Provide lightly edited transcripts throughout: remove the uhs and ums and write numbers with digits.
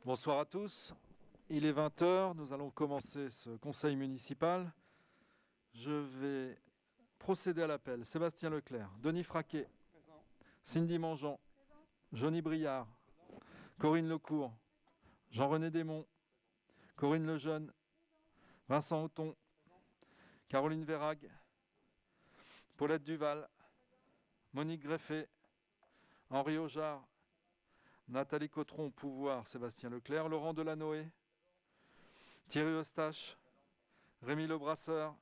Bonsoir à tous. Il est 20 heures. Nous allons commencer ce conseil municipal. Je vais procéder à l'appel. Sébastien Leclerc, Denis Fraquet, présent. Cindy Mangeant, Johnny Briard, Corinne Lecourt, Jean-René Desmond, Corinne Lejeune, Vincent Auton, Caroline Vérag, Paulette Duval, Monique Greffet, Henri Aujard, Nathalie Cotron, pouvoir Sébastien Leclerc, Laurent Delanoë, Thierry Eustache, Rémi Lebrasseur,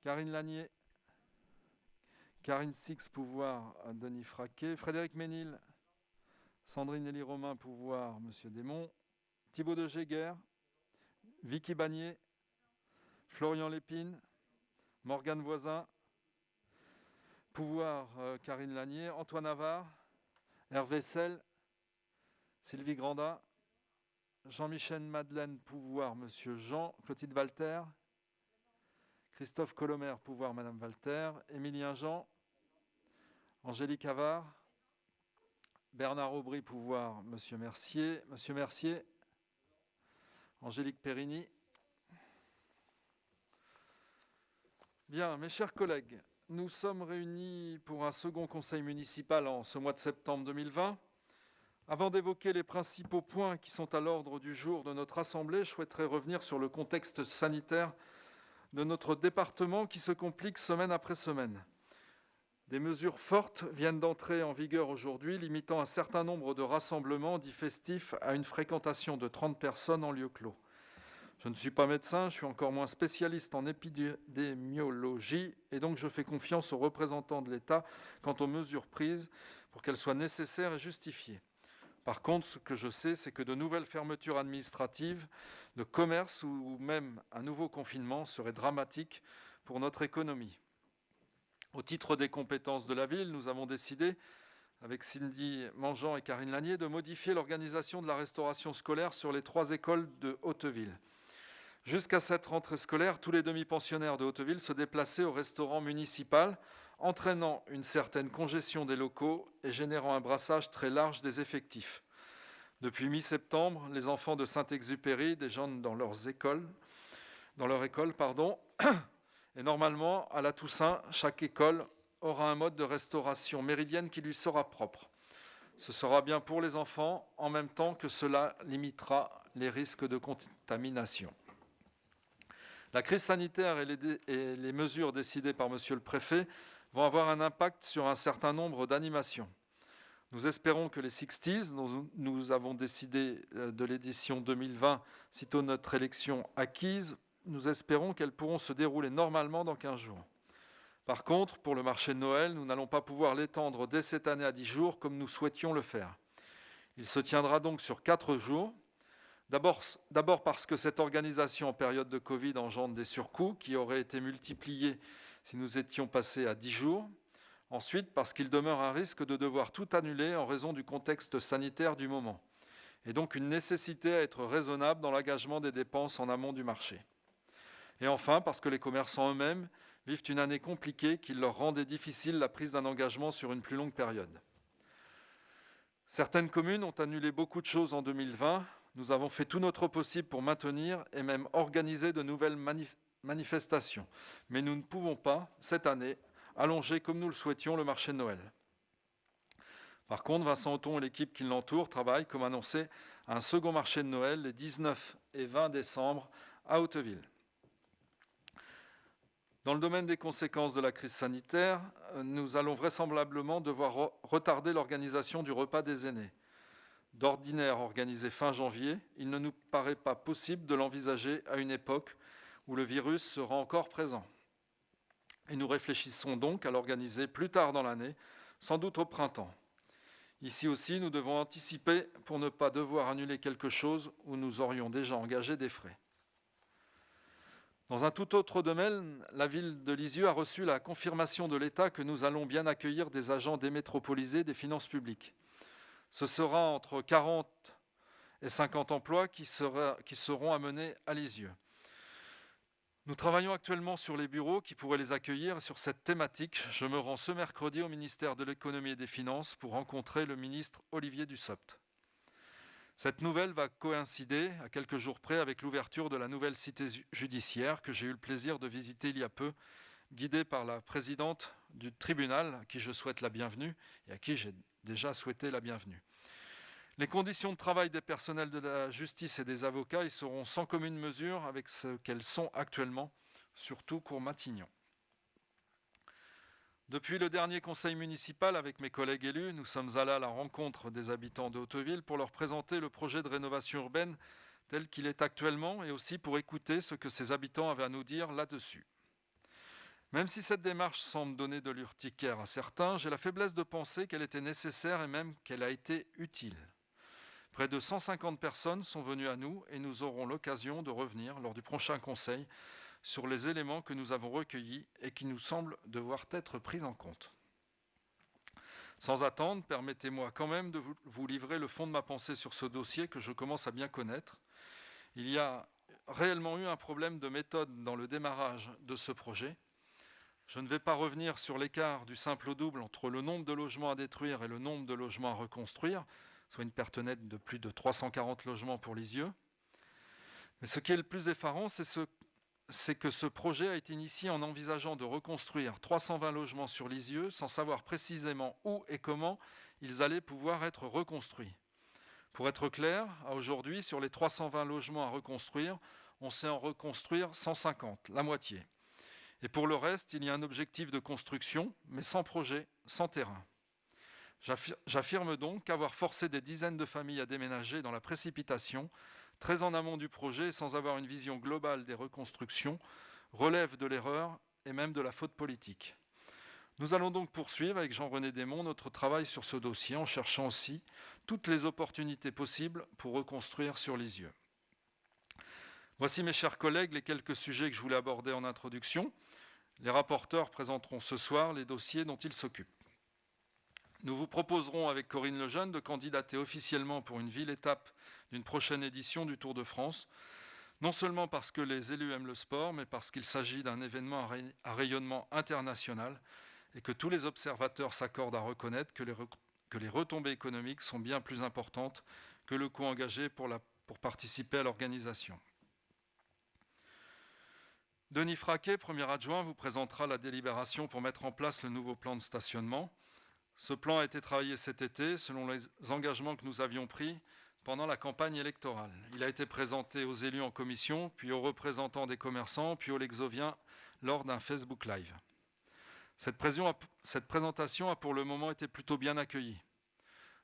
Karine Lanier, Karine Six, pouvoir Denis Fraquet, Frédéric Ménil, Sandrine Elie-Romain, pouvoir Monsieur Desmond, Thibaut de Géguer, Vicky Bagné, Florian Lépine, Morgane Voisin, pouvoir Karine Lanier, Antoine Navarre, Hervé Selle, Sylvie Grandin, Jean-Michel Madeleine, pouvoir Monsieur Jean, Clotilde Walter, Christophe Colomer, pouvoir Madame Walter, Émilien Jean, Angélique Havard, Bernard Aubry, pouvoir Monsieur Mercier, Angélique Périni. Bien, mes chers collègues, nous sommes réunis pour un second conseil municipal en ce mois de septembre 2020. Avant d'évoquer les principaux points qui sont à l'ordre du jour de notre Assemblée, je souhaiterais revenir sur le contexte sanitaire de notre département qui se complique semaine après semaine. Des mesures fortes viennent d'entrer en vigueur aujourd'hui, limitant un certain nombre de rassemblements dits festifs à une fréquentation de 30 personnes en lieu clos. Je ne suis pas médecin, je suis encore moins spécialiste en épidémiologie et donc je fais confiance aux représentants de l'État quant aux mesures prises pour qu'elles soient nécessaires et justifiées. Par contre, ce que je sais, c'est que de nouvelles fermetures administratives, de commerce ou même un nouveau confinement seraient dramatiques pour notre économie. Au titre des compétences de la ville, nous avons décidé, avec Cindy Mangeant et Karine Lanier, de modifier l'organisation de la restauration scolaire sur les 3 écoles de Hauteville. Jusqu'à cette rentrée scolaire, tous les demi-pensionnaires de Hauteville se déplaçaient au restaurant municipal, entraînant une certaine congestion des locaux et générant un brassage très large des effectifs. Depuis mi-septembre, les enfants de Saint-Exupéry déjeunent dans leur école, et normalement, à la Toussaint, chaque école aura un mode de restauration méridienne qui lui sera propre. Ce sera bien pour les enfants, en même temps que cela limitera les risques de contamination. La crise sanitaire et les mesures décidées par Monsieur le Préfet vont avoir un impact sur un certain nombre d'animations. Nous espérons que les 60s, dont nous avons décidé de l'édition 2020, sitôt notre élection acquise, nous espérons qu'elles pourront se dérouler normalement dans 15 jours. Par contre, pour le marché de Noël, nous n'allons pas pouvoir l'étendre dès cette année à 10 jours comme nous souhaitions le faire. Il se tiendra donc sur 4 jours. D'abord parce que cette organisation en période de Covid engendre des surcoûts qui auraient été multipliés si nous étions passés à 10 jours. Ensuite, parce qu'il demeure un risque de devoir tout annuler en raison du contexte sanitaire du moment. Et donc une nécessité à être raisonnable dans l'engagement des dépenses en amont du marché. Et enfin, parce que les commerçants eux-mêmes vivent une année compliquée qui leur rendait difficile la prise d'un engagement sur une plus longue période. Certaines communes ont annulé beaucoup de choses en 2020. Nous avons fait tout notre possible pour maintenir et même organiser de nouvelles manifestations. Mais nous ne pouvons pas, cette année, allonger comme nous le souhaitions le marché de Noël. Par contre, Vincent Auton et l'équipe qui l'entoure travaillent, comme annoncé, à un second marché de Noël les 19 et 20 décembre à Hauteville. Dans le domaine des conséquences de la crise sanitaire, nous allons vraisemblablement devoir retarder l'organisation du repas des aînés. D'ordinaire organisé fin janvier, il ne nous paraît pas possible de l'envisager à une époque où le virus sera encore présent. Et nous réfléchissons donc à l'organiser plus tard dans l'année, sans doute au printemps. Ici aussi, nous devons anticiper pour ne pas devoir annuler quelque chose où nous aurions déjà engagé des frais. Dans un tout autre domaine, la ville de Lisieux a reçu la confirmation de l'État que nous allons bien accueillir des agents démétropolisés des finances publiques. Ce sera entre 40 et 50 emplois qui seront amenés à Lisieux. Nous travaillons actuellement sur les bureaux qui pourraient les accueillir et sur cette thématique, je me rends ce mercredi au ministère de l'Économie et des Finances pour rencontrer le ministre Olivier Dussopt. Cette nouvelle va coïncider à quelques jours près avec l'ouverture de la nouvelle cité judiciaire que j'ai eu le plaisir de visiter il y a peu, guidée par la présidente du tribunal, à qui je souhaite la bienvenue et à qui j'ai déjà souhaité la bienvenue. Les conditions de travail des personnels de la justice et des avocats y seront sans commune mesure avec ce qu'elles sont actuellement, surtout Cour-Matignon. Depuis le dernier conseil municipal, avec mes collègues élus, nous sommes allés à la rencontre des habitants de Hauteville pour leur présenter le projet de rénovation urbaine tel qu'il est actuellement et aussi pour écouter ce que ces habitants avaient à nous dire là-dessus. Même si cette démarche semble donner de l'urticaire à certains, j'ai la faiblesse de penser qu'elle était nécessaire et même qu'elle a été utile. Près de 150 personnes sont venues à nous et nous aurons l'occasion de revenir lors du prochain conseil sur les éléments que nous avons recueillis et qui nous semblent devoir être pris en compte. Sans attendre, permettez-moi quand même de vous livrer le fond de ma pensée sur ce dossier que je commence à bien connaître. Il y a réellement eu un problème de méthode dans le démarrage de ce projet. Je ne vais pas revenir sur l'écart du simple au double entre le nombre de logements à détruire et le nombre de logements à reconstruire, soit une perte nette de plus de 340 logements pour Lisieux. Mais ce qui est le plus effarant, c'est que ce projet a été initié en envisageant de reconstruire 320 logements sur Lisieux sans savoir précisément où et comment ils allaient pouvoir être reconstruits. Pour être clair, à aujourd'hui, sur les 320 logements à reconstruire, on sait en reconstruire 150, la moitié. Et pour le reste, il y a un objectif de construction, mais sans projet, sans terrain. J'affirme donc qu'avoir forcé des dizaines de familles à déménager dans la précipitation, très en amont du projet, sans avoir une vision globale des reconstructions, relève de l'erreur et même de la faute politique. Nous allons donc poursuivre avec Jean-René Desmonts notre travail sur ce dossier en cherchant aussi toutes les opportunités possibles pour reconstruire sur Lisieux. Voici, mes chers collègues, les quelques sujets que je voulais aborder en introduction. Les rapporteurs présenteront ce soir les dossiers dont ils s'occupent. Nous vous proposerons avec Corinne Lejeune de candidater officiellement pour une ville-étape d'une prochaine édition du Tour de France, non seulement parce que les élus aiment le sport, mais parce qu'il s'agit d'un événement à rayonnement international et que tous les observateurs s'accordent à reconnaître que les retombées économiques sont bien plus importantes que le coût engagé pour participer à l'organisation. Denis Fraquet, premier adjoint, vous présentera la délibération pour mettre en place le nouveau plan de stationnement. Ce plan a été travaillé cet été selon les engagements que nous avions pris pendant la campagne électorale. Il a été présenté aux élus en commission, puis aux représentants des commerçants, puis aux Lexoviens lors d'un Facebook Live. Cette présentation a pour le moment été plutôt bien accueillie.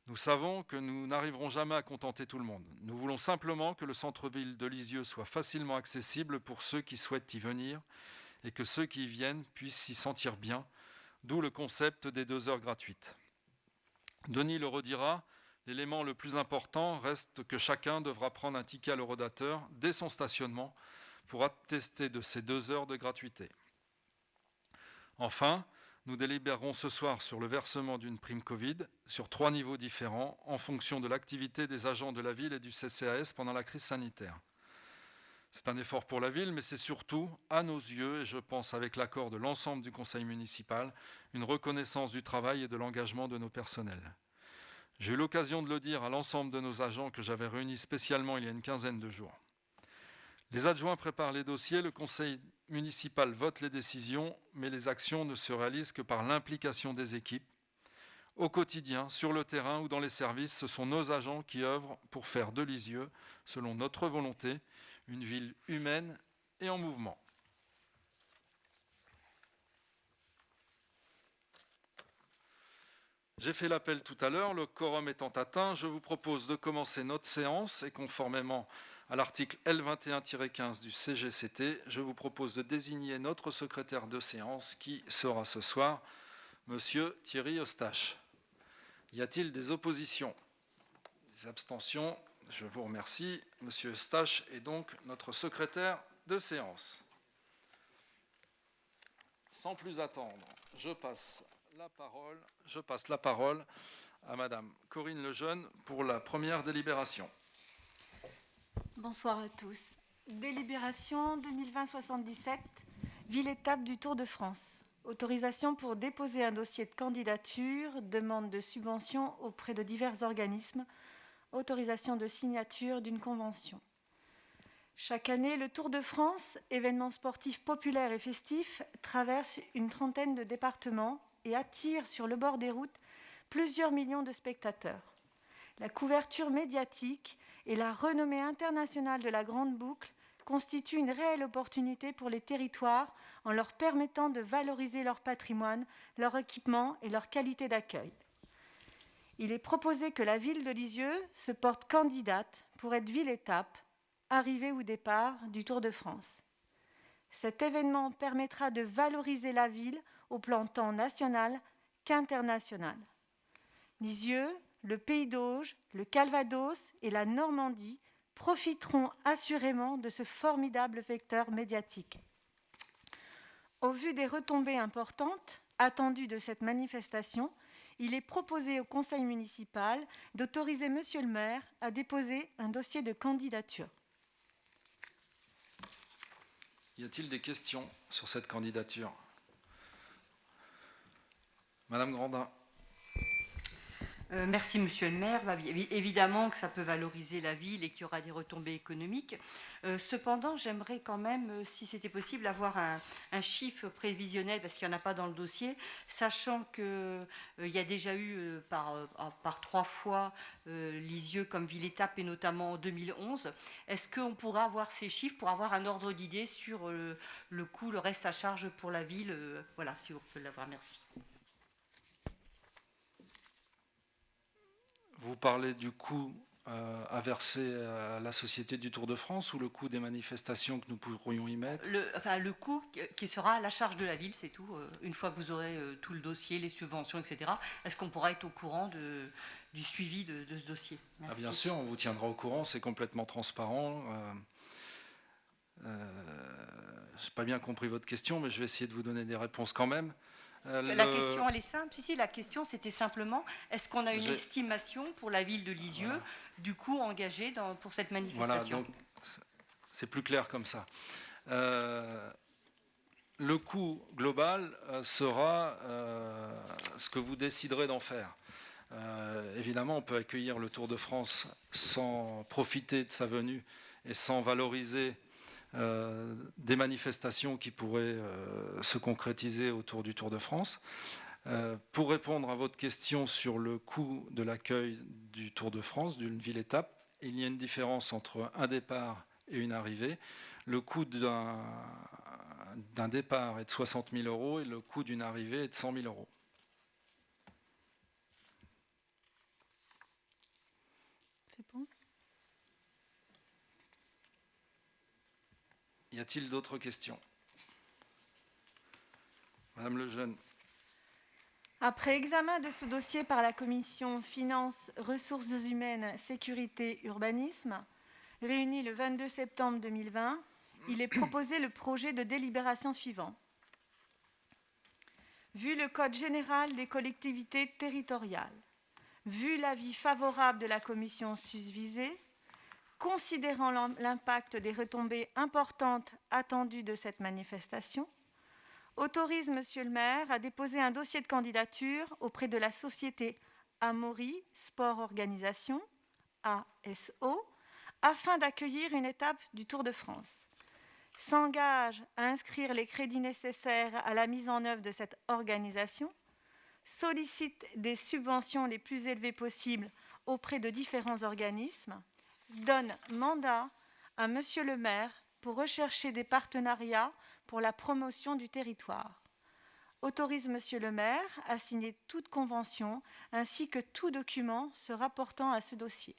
Nous savons que nous n'arriverons jamais à contenter tout le monde. Nous voulons simplement que le centre-ville de Lisieux soit facilement accessible pour ceux qui souhaitent y venir et que ceux qui y viennent puissent s'y sentir bien, d'où le concept des 2 heures gratuites. Denis le redira, l'élément le plus important reste que chacun devra prendre un ticket à l'horodateur dès son stationnement pour attester de ces 2 heures de gratuité. Enfin, nous délibérerons ce soir sur le versement d'une prime Covid sur 3 niveaux différents en fonction de l'activité des agents de la ville et du CCAS pendant la crise sanitaire. C'est un effort pour la ville, mais c'est surtout, à nos yeux, et je pense avec l'accord de l'ensemble du conseil municipal, une reconnaissance du travail et de l'engagement de nos personnels. J'ai eu l'occasion de le dire à l'ensemble de nos agents que j'avais réunis spécialement il y a une quinzaine de jours. Les adjoints préparent les dossiers, le conseil municipal vote les décisions, mais les actions ne se réalisent que par l'implication des équipes. Au quotidien, sur le terrain ou dans les services, ce sont nos agents qui œuvrent pour faire de Lisieux, selon notre volonté, une ville humaine et en mouvement. J'ai fait l'appel tout à l'heure, le quorum étant atteint, je vous propose de commencer notre séance et conformément à l'article L21-15 du CGCT, je vous propose de désigner notre secrétaire de séance qui sera ce soir, Monsieur Thierry Eustache. Y a-t-il des oppositions? Des abstentions? Je vous remercie. Monsieur Eustache est donc notre secrétaire de séance. Sans plus attendre, je passe la parole à Madame Corinne Lejeune pour la première délibération. Bonsoir à tous. Délibération 2020-77, ville-étape du Tour de France. Autorisation pour déposer un dossier de candidature, demande de subvention auprès de divers organismes autorisation de signature d'une convention. Chaque année, le Tour de France, événement sportif populaire et festif, traverse une trentaine de départements et attire sur le bord des routes plusieurs millions de spectateurs. La couverture médiatique et la renommée internationale de la Grande Boucle constituent une réelle opportunité pour les territoires en leur permettant de valoriser leur patrimoine, leur équipement et leur qualité d'accueil. Il est proposé que la ville de Lisieux se porte candidate pour être ville-étape, arrivée ou départ du Tour de France. Cet événement permettra de valoriser la ville au plan tant national qu'international. Lisieux, le Pays d'Auge, le Calvados et la Normandie profiteront assurément de ce formidable vecteur médiatique. Au vu des retombées importantes attendues de cette manifestation, il est proposé au conseil municipal d'autoriser Monsieur le maire à déposer un dossier de candidature. Y a-t-il des questions sur cette candidature? Madame Grandin. Merci, Monsieur le maire. Évidemment que ça peut valoriser la ville et qu'il y aura des retombées économiques. Cependant, j'aimerais quand même, si c'était possible, avoir un chiffre prévisionnel, parce qu'il n'y en a pas dans le dossier, sachant qu'il y a déjà eu par 3 fois Lisieux comme ville-étape, et notamment en 2011. Est-ce qu'on pourra avoir ces chiffres pour avoir un ordre d'idée sur le coût, le reste à charge pour la ville? Voilà, si on peut l'avoir. Merci. Vous parlez du coût à verser à la Société du Tour de France ou le coût des manifestations que nous pourrions y mettre? Le coût qui sera à la charge de la ville, c'est tout. Une fois que vous aurez tout le dossier, les subventions, etc., est-ce qu'on pourra être au courant du suivi de ce dossier? Merci. Bien sûr, on vous tiendra au courant, c'est complètement transparent. Je n'ai pas bien compris votre question, mais je vais essayer de vous donner des réponses quand même. La question, elle est simple. Si, la question, c'était simplement, est-ce qu'on a une estimation pour la ville de Lisieux du coût engagé pour cette manifestation? Voilà, donc c'est plus clair comme ça. Le coût global sera ce que vous déciderez d'en faire. Évidemment, on peut accueillir le Tour de France sans profiter de sa venue et sans valoriser des manifestations qui pourraient se concrétiser autour du Tour de France. Pour répondre à votre question sur le coût de l'accueil du Tour de France, d'une ville-étape, il y a une différence entre un départ et une arrivée. Le coût d'un départ est de 60 000 € et le coût d'une arrivée est de 100 000 €. C'est bon ? Y a-t-il d'autres questions? Madame Lejeune. Après examen de ce dossier par la commission Finances, Ressources humaines, Sécurité, Urbanisme, réunie le 22 septembre 2020, il est proposé le projet de délibération suivant. Vu le Code général des collectivités territoriales, vu l'avis favorable de la commission susvisée, considérant l'impact des retombées importantes attendues de cette manifestation, autorise Monsieur le maire à déposer un dossier de candidature auprès de la société Amaury Sport Organisation, ASO, afin d'accueillir une étape du Tour de France. S'engage à inscrire les crédits nécessaires à la mise en œuvre de cette organisation, sollicite des subventions les plus élevées possibles auprès de différents organismes, donne mandat à Monsieur le maire pour rechercher des partenariats pour la promotion du territoire. Autorise Monsieur le maire à signer toute convention ainsi que tout document se rapportant à ce dossier.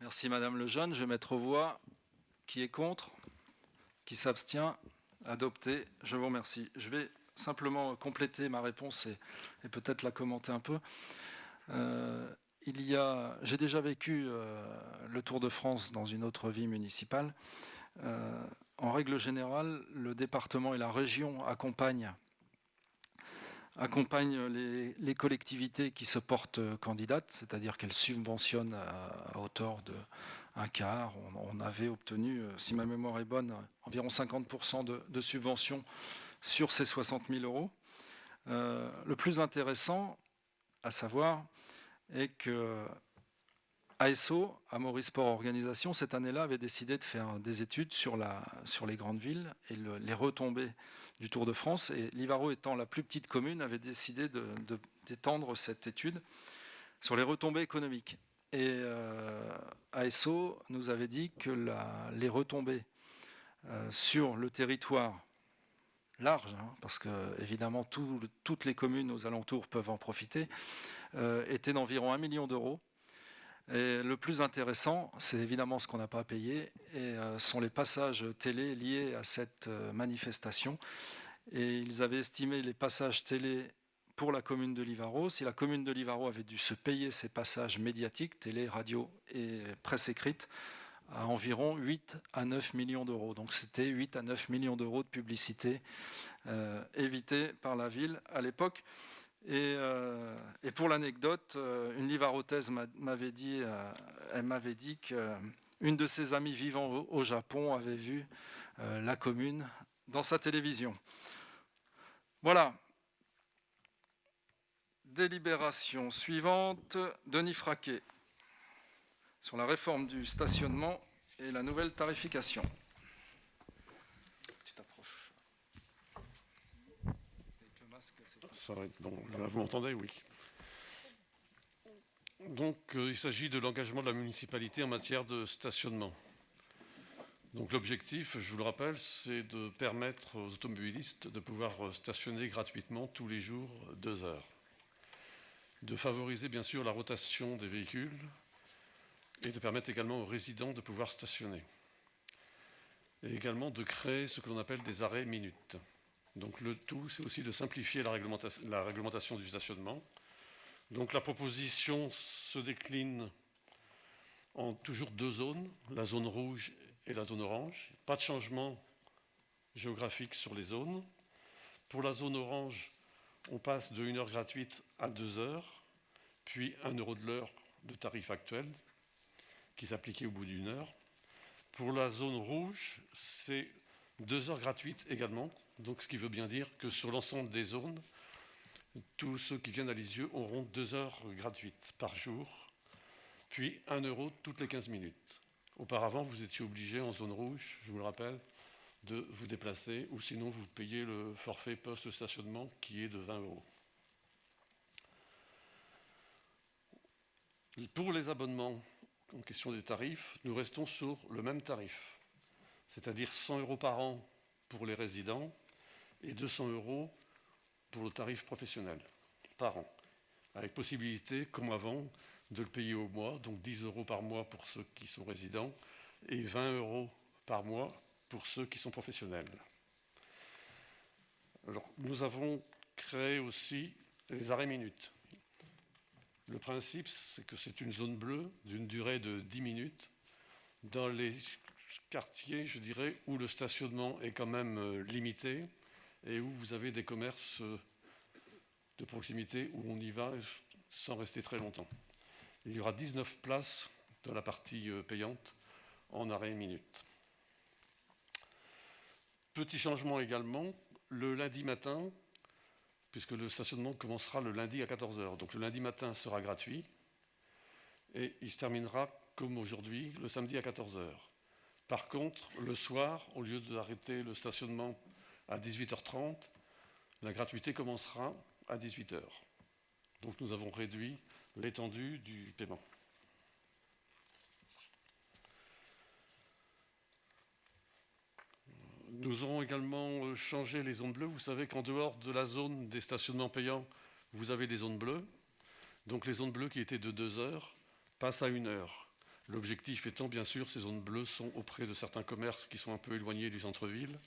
Merci Madame Lejeune. Je vais mettre aux voix. Qui est contre? Qui s'abstient? Adopté. Je vous remercie. Je vais simplement compléter ma réponse et peut-être la commenter un peu. J'ai déjà vécu le Tour de France dans une autre vie municipale. En règle générale, le département et la région accompagnent les collectivités qui se portent candidates, c'est-à-dire qu'elles subventionnent à hauteur de un quart. On avait obtenu, si ma mémoire est bonne, environ 50% de subventions sur ces 60 000 €. Le plus intéressant, à savoir, et que ASO, Amaury Sport Organisation, cette année-là avait décidé de faire des études sur les grandes villes et les retombées du Tour de France. Et Livarot, étant la plus petite commune, avait décidé d'étendre cette étude sur les retombées économiques. Et ASO nous avait dit que les retombées sur le territoire large, parce que évidemment toutes les communes aux alentours peuvent en profiter, étaient d'environ 1 million d'euros. Et le plus intéressant, c'est évidemment ce qu'on n'a pas payé, et sont les passages télé liés à cette manifestation. Et ils avaient estimé les passages télé pour la commune de Livarot. Si la commune de Livarot avait dû se payer ces passages médiatiques, télé, radio et presse écrite, à environ 8 à 9 millions d'euros. Donc c'était 8 à 9 millions d'euros de publicité évitée par la ville à l'époque. Et pour l'anecdote, une Livarotaise m'avait dit qu'une de ses amies vivant au Japon avait vu la commune dans sa télévision. Voilà. Délibération suivante, Denis Fraquet, sur la réforme du stationnement et la nouvelle tarification. Petite approche. Avec le masque, ça va être bon. Là, vous m'entendez? Oui. Donc, il s'agit de l'engagement de la municipalité en matière de stationnement. Donc, l'objectif, je vous le rappelle, c'est de permettre aux automobilistes de pouvoir stationner gratuitement tous les jours 2 heures. De favoriser, bien sûr, la rotation des véhicules et de permettre également aux résidents de pouvoir stationner. Et également de créer ce que l'on appelle des arrêts minutes. Donc le tout, c'est aussi de simplifier la réglementation du stationnement. Donc la proposition se décline en toujours 2 zones, la zone rouge et la zone orange. Pas de changement géographique sur les zones. Pour la zone orange, on passe de 1 heure gratuite à 2 heures, puis 1 euro de l'heure de tarif actuel, qui s'appliquait au bout d'1 heure. Pour la zone rouge, c'est 2 heures gratuites également, donc ce qui veut bien dire que sur l'ensemble des zones, tous ceux qui viennent à Lisieux auront 2 heures gratuites par jour, puis 1 euro toutes les 15 minutes. Auparavant, vous étiez obligé en zone rouge, je vous le rappelle, de vous déplacer, ou sinon vous payez le forfait post-stationnement qui est de 20 euros. Pour les abonnements, en question des tarifs, nous restons sur le même tarif, c'est-à-dire 100 euros par an pour les résidents et 200 euros pour le tarif professionnel par an, avec possibilité, comme avant, de le payer au mois, donc 10 euros par mois pour ceux qui sont résidents et 20 euros par mois pour ceux qui sont professionnels. Alors, nous avons créé aussi les arrêts minutes. Le principe, c'est que c'est une zone bleue d'une durée de 10 minutes dans les quartiers, je dirais, où le stationnement est quand même limité et où vous avez des commerces de proximité où on y va sans rester très longtemps. Il y aura 19 places dans la partie payante en arrêt minute. Petit changement également, le lundi matin, puisque le stationnement commencera le lundi à 14 h. Donc le lundi matin sera gratuit et il se terminera comme aujourd'hui, le samedi à 14 h. Par contre, le soir, au lieu d'arrêter le stationnement à 18h30, la gratuité commencera à 18 h. Donc nous avons réduit l'étendue du paiement. Nous aurons également changé les zones bleues. Vous savez qu'en dehors de la zone des stationnements payants, vous avez des zones bleues. Donc les zones bleues qui étaient de 2 heures passent à 1 heure. L'objectif étant, bien sûr, ces zones bleues sont auprès de certains commerces qui sont un peu éloignés du centre-ville,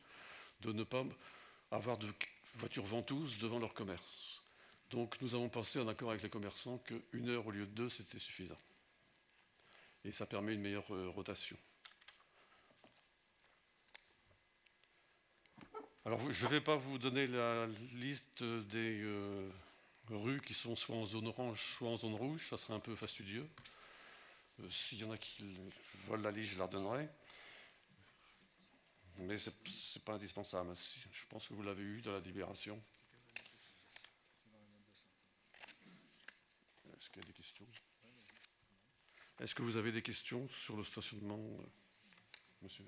de ne pas avoir de voitures ventouses devant leur commerce. Donc nous avons pensé, en accord avec les commerçants, qu'1 heure au lieu de 2, c'était suffisant. Et ça permet une meilleure rotation. Alors, je ne vais pas vous donner la liste des rues qui sont soit en zone orange, soit en zone rouge. Ça serait un peu fastidieux. S'il y en a qui veulent la liste, je la donnerai. Mais ce n'est pas indispensable. Je pense que vous l'avez eu dans la délibération. Est-ce qu'il y a des questions. Est-ce que vous avez des questions sur le stationnement, monsieur?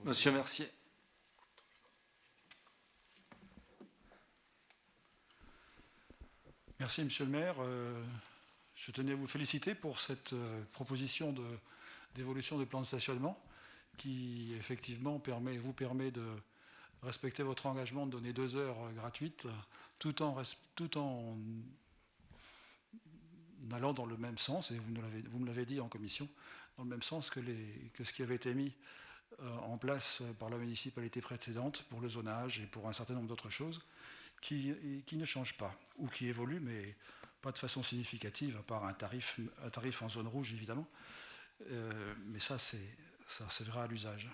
Monsieur Mercier. Merci, monsieur le maire. Je tenais à vous féliciter pour cette proposition d'évolution du plan de stationnement qui, effectivement, vous permet de respecter votre engagement de donner 2 heures gratuites tout en allant dans le même sens, et vous me l'avez dit en commission, dans le même sens que ce qui avait été mis en place par la municipalité précédente pour le zonage et pour un certain nombre d'autres choses qui ne changent pas, ou qui évoluent, mais pas de façon significative, à part un tarif en zone rouge, évidemment. Mais ça se verra à l'usage.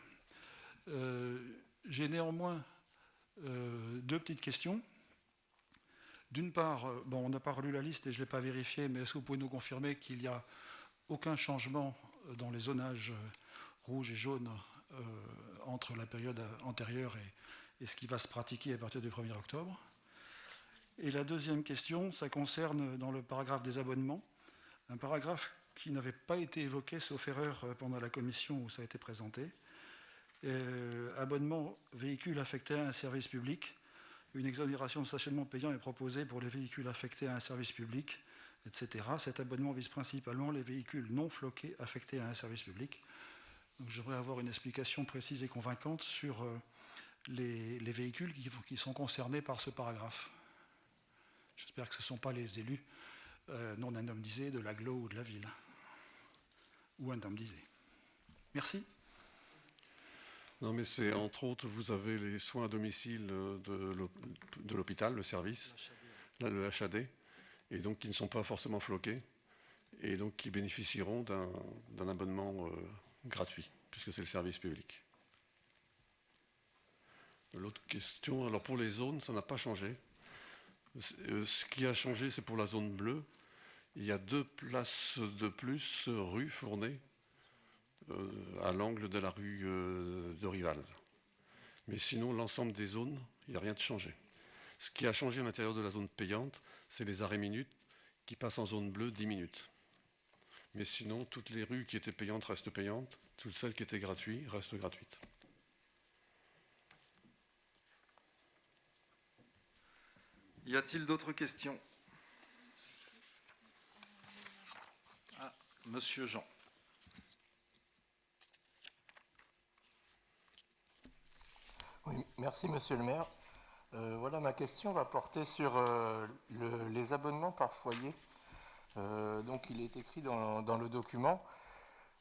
J'ai néanmoins 2 petites questions. D'une part, on n'a pas relu la liste et je ne l'ai pas vérifié, mais est-ce que vous pouvez nous confirmer qu'il n'y a aucun changement dans les zonages rouge et jaune entre la période antérieure et ce qui va se pratiquer à partir du 1er octobre? Et la deuxième question, ça concerne dans le paragraphe des abonnements, un paragraphe qui n'avait pas été évoqué, sauf erreur, pendant la commission où ça a été présenté. Abonnement véhicule affecté à un service public. Une exonération de stationnement payant est proposée pour les véhicules affectés à un service public, etc. Cet abonnement vise principalement les véhicules non floqués affectés à un service public. Donc, j'aimerais avoir une explication précise et convaincante sur les véhicules qui sont concernés par ce paragraphe. J'espère que ce ne sont pas les élus non indemnisés de l'agglo ou de la ville, ou indemnisés. Merci. Non, mais c'est entre autres, vous avez les soins à domicile de l'hôpital, le service, le HAD, et donc qui ne sont pas forcément floqués, et donc qui bénéficieront d'un abonnement gratuit, puisque c'est le service public. L'autre question, alors pour les zones, ça n'a pas changé. Ce qui a changé, c'est pour la zone bleue. Il y a 2 places de plus rue Fournet, à l'angle de la rue de Rival. Mais sinon, l'ensemble des zones, il n'y a rien de changé. Ce qui a changé à l'intérieur de la zone payante, c'est les arrêts minutes qui passent en zone bleue 10 minutes. Mais sinon, toutes les rues qui étaient payantes restent payantes, toutes celles qui étaient gratuites restent gratuites. Y a-t-il d'autres questions? Monsieur Jean. Oui, merci monsieur le maire. Voilà, ma question va porter sur les abonnements par foyer. Donc il est écrit dans le document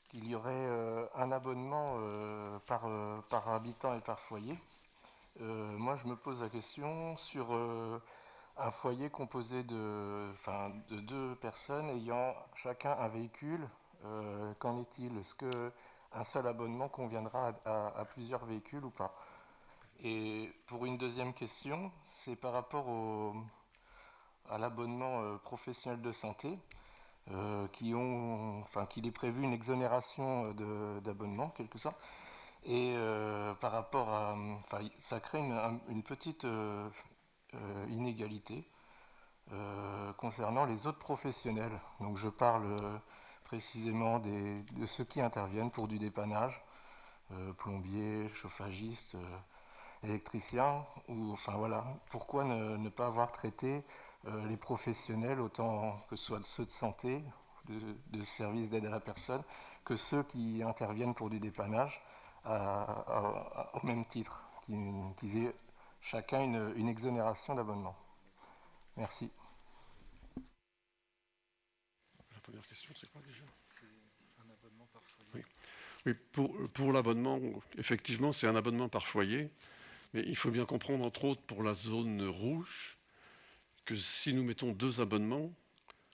qu'il y aurait un abonnement par habitant et par foyer. Moi je me pose la question sur un foyer composé de 2 personnes ayant chacun un véhicule. Qu'en est-il? Est-ce qu'un seul abonnement conviendra à plusieurs véhicules ou pas? Et pour une deuxième question, c'est par rapport à l'abonnement professionnel de santé, qu'il est prévu une exonération d'abonnement, quelque sorte. Et par rapport à... ça crée une petite inégalité concernant les autres professionnels. Donc je parle précisément de ceux qui interviennent pour du dépannage, plombiers, chauffagistes... électriciens, pourquoi ne pas avoir traité les professionnels autant que ce soit ceux de santé, de services d'aide à la personne, que ceux qui interviennent pour du dépannage au même titre, qu'ils aient chacun une exonération d'abonnement. Merci. La première question, c'est quoi déjà? C'est un abonnement par foyer. Oui, pour l'abonnement, effectivement, c'est un abonnement par foyer. Mais il faut bien comprendre, entre autres, pour la zone rouge, que si nous mettons 2 abonnements,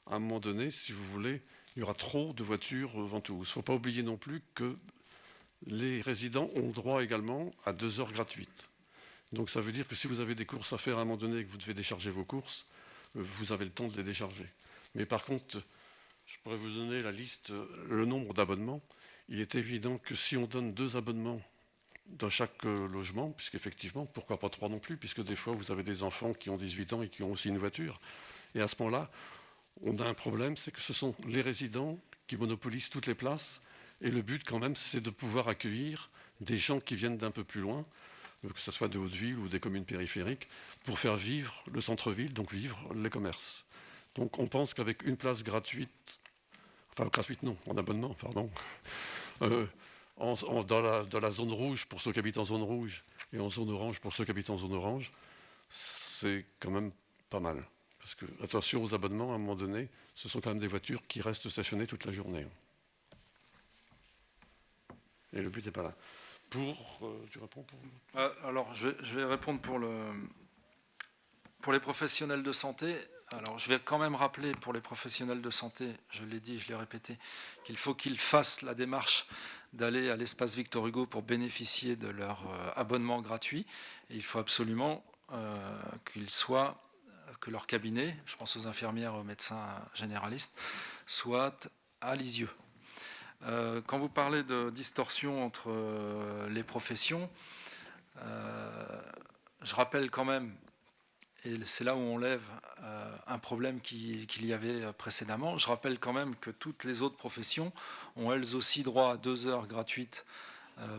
à un moment donné, si vous voulez, il y aura trop de voitures ventouses. Il ne faut pas oublier non plus que les résidents ont droit également à 2 heures gratuites. Donc ça veut dire que si vous avez des courses à faire à un moment donné et que vous devez décharger vos courses, vous avez le temps de les décharger. Mais par contre, je pourrais vous donner la liste, le nombre d'abonnements. Il est évident que si on donne 2 abonnements dans chaque logement, puisqu'effectivement, pourquoi pas 3 non plus, puisque des fois, vous avez des enfants qui ont 18 ans et qui ont aussi une voiture. Et à ce moment-là, on a un problème, c'est que ce sont les résidents qui monopolisent toutes les places. Et le but, quand même, c'est de pouvoir accueillir des gens qui viennent d'un peu plus loin, que ce soit de Haute-Ville ou des communes périphériques, pour faire vivre le centre-ville, donc vivre les commerces. Donc on pense qu'avec une place gratuite, enfin gratuite non, en abonnement, pardon, dans la zone rouge pour ceux qui habitent en zone rouge et en zone orange pour ceux qui habitent en zone orange, c'est quand même pas mal. Parce que, attention aux abonnements, à un moment donné, ce sont quand même des voitures qui restent stationnées toute la journée. Et le but n'est pas là. Tu réponds pour... Alors, je vais répondre pour les professionnels de santé. Alors, je vais quand même rappeler pour les professionnels de santé, je l'ai dit, je l'ai répété, qu'il faut qu'ils fassent la démarche d'aller à l'espace Victor Hugo pour bénéficier de leur abonnement gratuit. Et il faut absolument que leur cabinet, je pense aux infirmières, aux médecins généralistes, soit à Lisieux. Quand vous parlez de distorsion entre les professions, je rappelle quand même, et c'est là où on lève un problème qu'il y avait précédemment, je rappelle quand même que toutes les autres professions ont elles aussi droit à 2 heures gratuites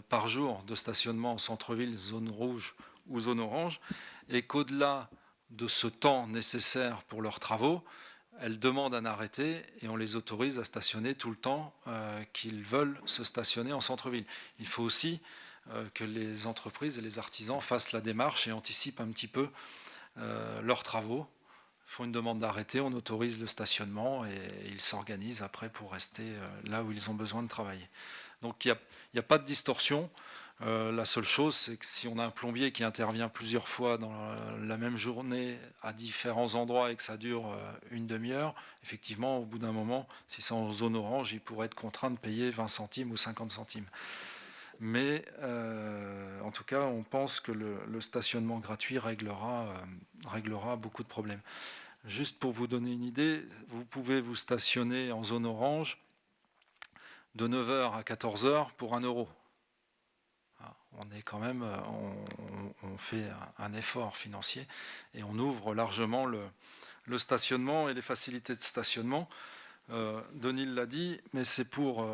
par jour de stationnement en centre-ville, zone rouge ou zone orange, et qu'au-delà de ce temps nécessaire pour leurs travaux, elles demandent un arrêté et on les autorise à stationner tout le temps qu'ils veulent se stationner en centre-ville. Il faut aussi que les entreprises et les artisans fassent la démarche et anticipent un petit peu leurs travaux, font une demande d'arrêté, on autorise le stationnement et ils s'organisent après pour rester là où ils ont besoin de travailler. Donc il n'y a pas de distorsion. La seule chose, c'est que si on a un plombier qui intervient plusieurs fois dans la même journée à différents endroits et que ça dure une demi-heure, effectivement, au bout d'un moment, si c'est en zone orange, il pourrait être contraint de payer 20 centimes ou 50 centimes. Mais en tout cas, on pense que le stationnement gratuit réglera beaucoup de problèmes. Juste pour vous donner une idée, vous pouvez vous stationner en zone orange de 9h à 14h pour 1 €. On est quand même, on fait un effort financier et on ouvre largement le stationnement et les facilités de stationnement. Denis l'a dit, mais c'est pour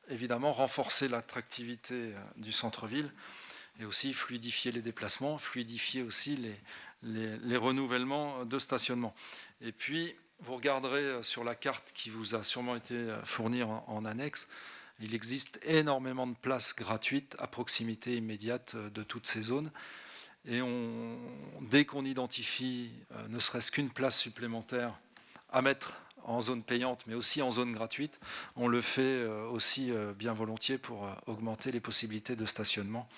évidemment renforcer l'attractivité du centre-ville et aussi fluidifier les déplacements, fluidifier aussi les renouvellements de stationnement. Et puis, vous regarderez sur la carte qui vous a sûrement été fournie en annexe, il existe énormément de places gratuites à proximité immédiate de toutes ces zones. Et dès qu'on identifie ne serait-ce qu'une place supplémentaire à mettre en zone payante, mais aussi en zone gratuite, on le fait aussi bien volontiers pour augmenter les possibilités de stationnement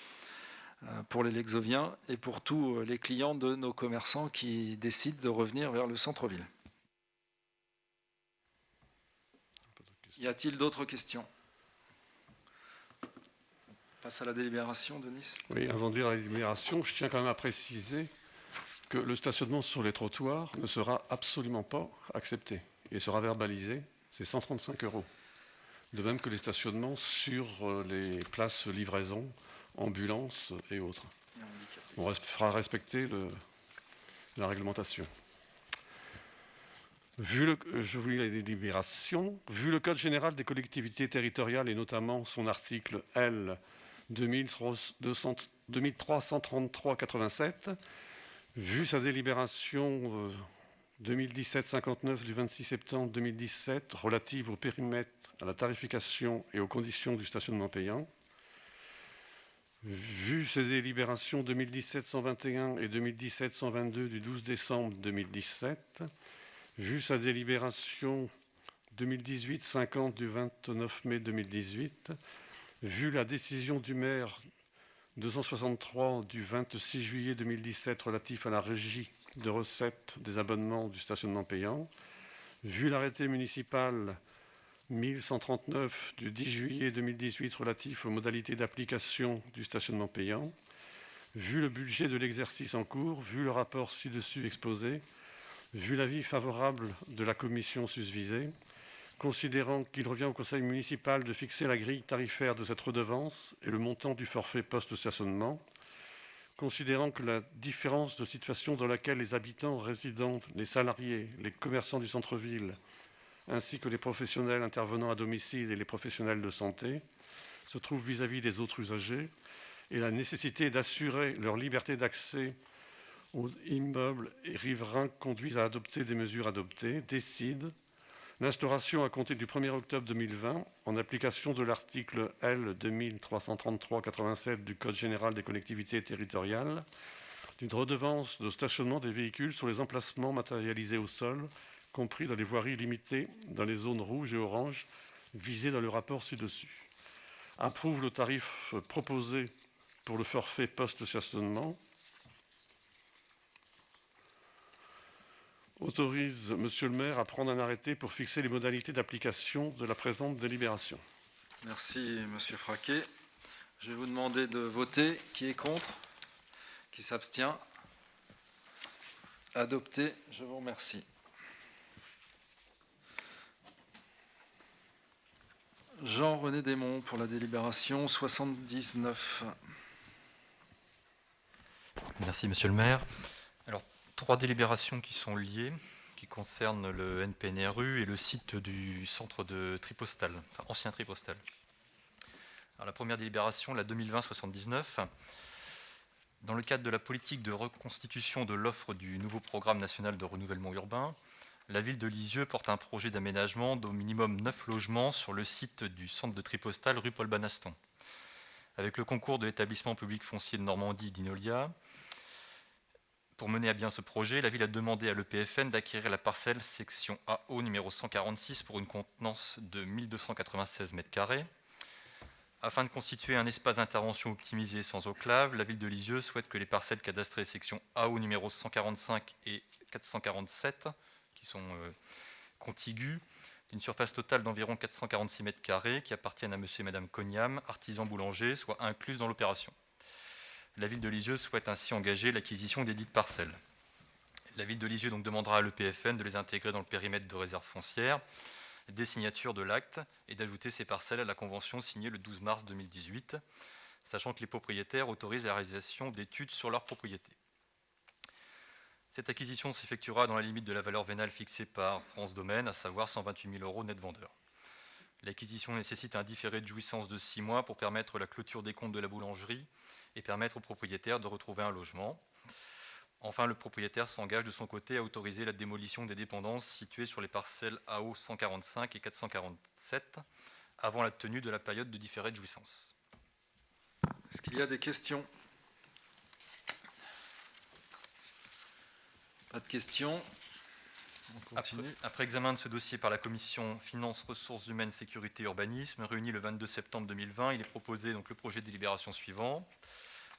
pour les Lexoviens et pour tous les clients de nos commerçants qui décident de revenir vers le centre-ville. Y a-t-il d'autres questions ? Passe à la délibération, Denis. Oui, avant de dire la délibération, je tiens quand même à préciser que le stationnement sur les trottoirs ne sera absolument pas accepté et sera verbalisé, c'est 135 €. De même que les stationnements sur les places livraison, ambulances et autres. On fera respecter la réglementation. Je vous lis la délibération. Vu le Code général des collectivités territoriales et notamment son article L 2333-87, vu sa délibération 2017-59 du 26 septembre 2017 relative au périmètre, à la tarification et aux conditions du stationnement payant, vu ses délibérations 2017-121 et 2017-122 du 12 décembre 2017, vu sa délibération 2018-50 du 29 mai 2018, vu la décision du maire 263 du 26 juillet 2017 relatif à la régie de recettes des abonnements du stationnement payant, vu l'arrêté municipal 1139 du 10 juillet 2018 relatif aux modalités d'application du stationnement payant, vu le budget de l'exercice en cours, vu le rapport ci-dessus exposé, vu l'avis favorable de la commission susvisée, considérant qu'il revient au conseil municipal de fixer la grille tarifaire de cette redevance et le montant du forfait post-stationnement, considérant que la différence de situation dans laquelle les habitants, résidents, les salariés, les commerçants du centre-ville, ainsi que les professionnels intervenant à domicile et les professionnels de santé, se trouvent vis-à-vis des autres usagers, et la nécessité d'assurer leur liberté d'accès aux immeubles et riverains conduisent à adopter des mesures adoptées, décide l'instauration à compter du 1er octobre 2020, en application de l'article L. 2333-87 du Code général des collectivités territoriales, d'une redevance de stationnement des véhicules sur les emplacements matérialisés au sol, compris dans les voiries limitées dans les zones rouges et oranges visées dans le rapport ci-dessus. Approuve le tarif proposé pour le forfait post-stationnement. Autorise Monsieur le maire à prendre un arrêté pour fixer les modalités d'application de la présente délibération. Merci, Monsieur Fraquet. Je vais vous demander de voter. Qui est contre? Qui s'abstient? Adopté. Je vous remercie. Jean-René Desmonts pour la délibération 79. Merci, Monsieur le maire. Alors, 3 délibérations qui sont liées, qui concernent le NPNRU et le site du centre de Tripostal, enfin ancien Tripostal. Alors, la première délibération, la 2020-79, dans le cadre de la politique de reconstitution de l'offre du nouveau programme national de renouvellement urbain, la ville de Lisieux porte un projet d'aménagement d'au minimum 9 logements sur le site du centre de Tripostal, rue Paul Banaston. Avec le concours de l'établissement public foncier de Normandie d'Inolia, pour mener à bien ce projet, la ville a demandé à l'EPFN d'acquérir la parcelle section AO numéro 146 pour une contenance de 1296 m². Afin de constituer un espace d'intervention optimisé sans enclave, la ville de Lisieux souhaite que les parcelles cadastrées section AO numéro 145 et 447, qui sont contiguës, d'une surface totale d'environ 446 m², qui appartiennent à monsieur et madame Cognam, artisans boulangers, soient incluses dans l'opération. La ville de Lisieux souhaite ainsi engager l'acquisition des dites parcelles. La ville de Lisieux donc demandera à l'EPFN de les intégrer dans le périmètre de réserve foncière, des signatures de l'acte et d'ajouter ces parcelles à la convention signée le 12 mars 2018, sachant que les propriétaires autorisent la réalisation d'études sur leur propriété. Cette acquisition s'effectuera dans la limite de la valeur vénale fixée par France Domaine, à savoir 128 000 € net vendeur. L'acquisition nécessite un différé de jouissance de 6 mois pour permettre la clôture des comptes de la boulangerie et permettre aux propriétaires de retrouver un logement. Enfin, le propriétaire s'engage de son côté à autoriser la démolition des dépendances situées sur les parcelles AO 145 et 447 avant la tenue de la période de différé de jouissance. Est-ce qu'il y a des questions? Pas de questions. On continue. Après examen de ce dossier par la commission Finances, Ressources humaines, Sécurité et Urbanisme, réunie le 22 septembre 2020, il est proposé donc le projet de délibération suivant.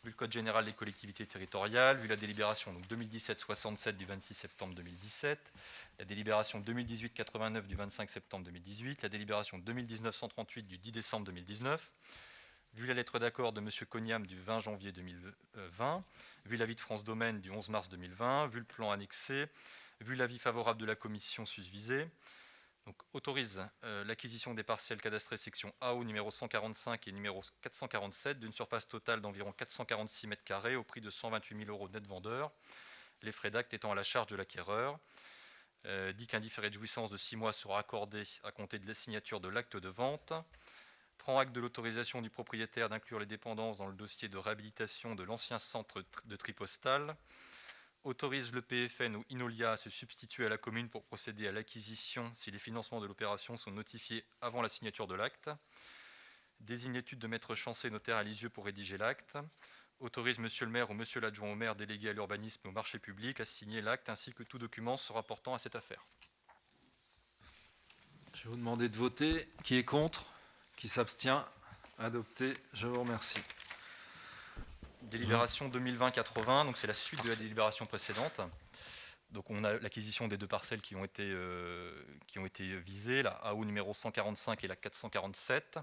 Vu le Code général des collectivités territoriales, vu la délibération 2017-67 du 26 septembre 2017, la délibération 2018-89 du 25 septembre 2018, la délibération 2019-138 du 10 décembre 2019, vu la lettre d'accord de M. Cognam du 20 janvier 2020, vu l'avis de France Domaine du 11 mars 2020, vu le plan annexé, vu l'avis favorable de la commission susvisée, donc autorise l'acquisition des parcelles cadastrées section AO numéro 145 et numéro 447 d'une surface totale d'environ 446 m² au prix de 128 000 € net vendeur, les frais d'acte étant à la charge de l'acquéreur. Dit qu'un différé de jouissance de 6 mois sera accordé à compter de la signature de l'acte de vente. Prend acte de l'autorisation du propriétaire d'inclure les dépendances dans le dossier de réhabilitation de l'ancien centre de Tripostal. Autorise le PFN ou Inolia à se substituer à la commune pour procéder à l'acquisition si les financements de l'opération sont notifiés avant la signature de l'acte. Désigne l'étude de maître Chancé, notaire à Lisieux, pour rédiger l'acte. Autorise monsieur le maire ou monsieur l'adjoint au maire délégué à l'urbanisme et au marché public à signer l'acte ainsi que tout document se rapportant à cette affaire. Je vais vous demander de voter. Qui est contre? Qui s'abstient? Adopté. Je vous remercie. Délibération 2020-80, donc c'est la suite de la délibération précédente. Donc on a l'acquisition des 2 parcelles qui ont été visées, la AO numéro 145 et la 447.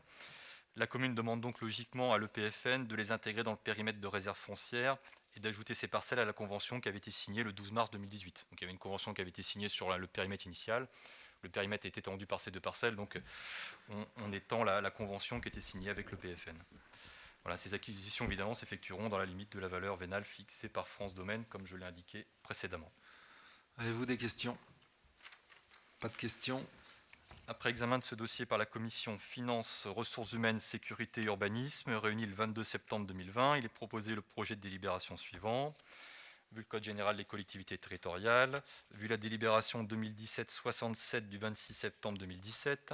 La commune demande donc logiquement à l'EPFN de les intégrer dans le périmètre de réserve foncière et d'ajouter ces parcelles à la convention qui avait été signée le 12 mars 2018. Donc il y avait une convention qui avait été signée sur le périmètre initial. le périmètre est étendu par ces 2 parcelles, donc on étend la convention qui était signée avec le PFN. Voilà, ces acquisitions, évidemment, s'effectueront dans la limite de la valeur vénale fixée par France Domaine, comme je l'ai indiqué précédemment. Avez-vous des questions? Pas de questions. Après examen de ce dossier par la commission Finances, Ressources humaines, Sécurité et Urbanisme, réunie le 22 septembre 2020, il est proposé le projet de délibération suivant. Vu le Code général des collectivités territoriales, vu la délibération 2017-67 du 26 septembre 2017,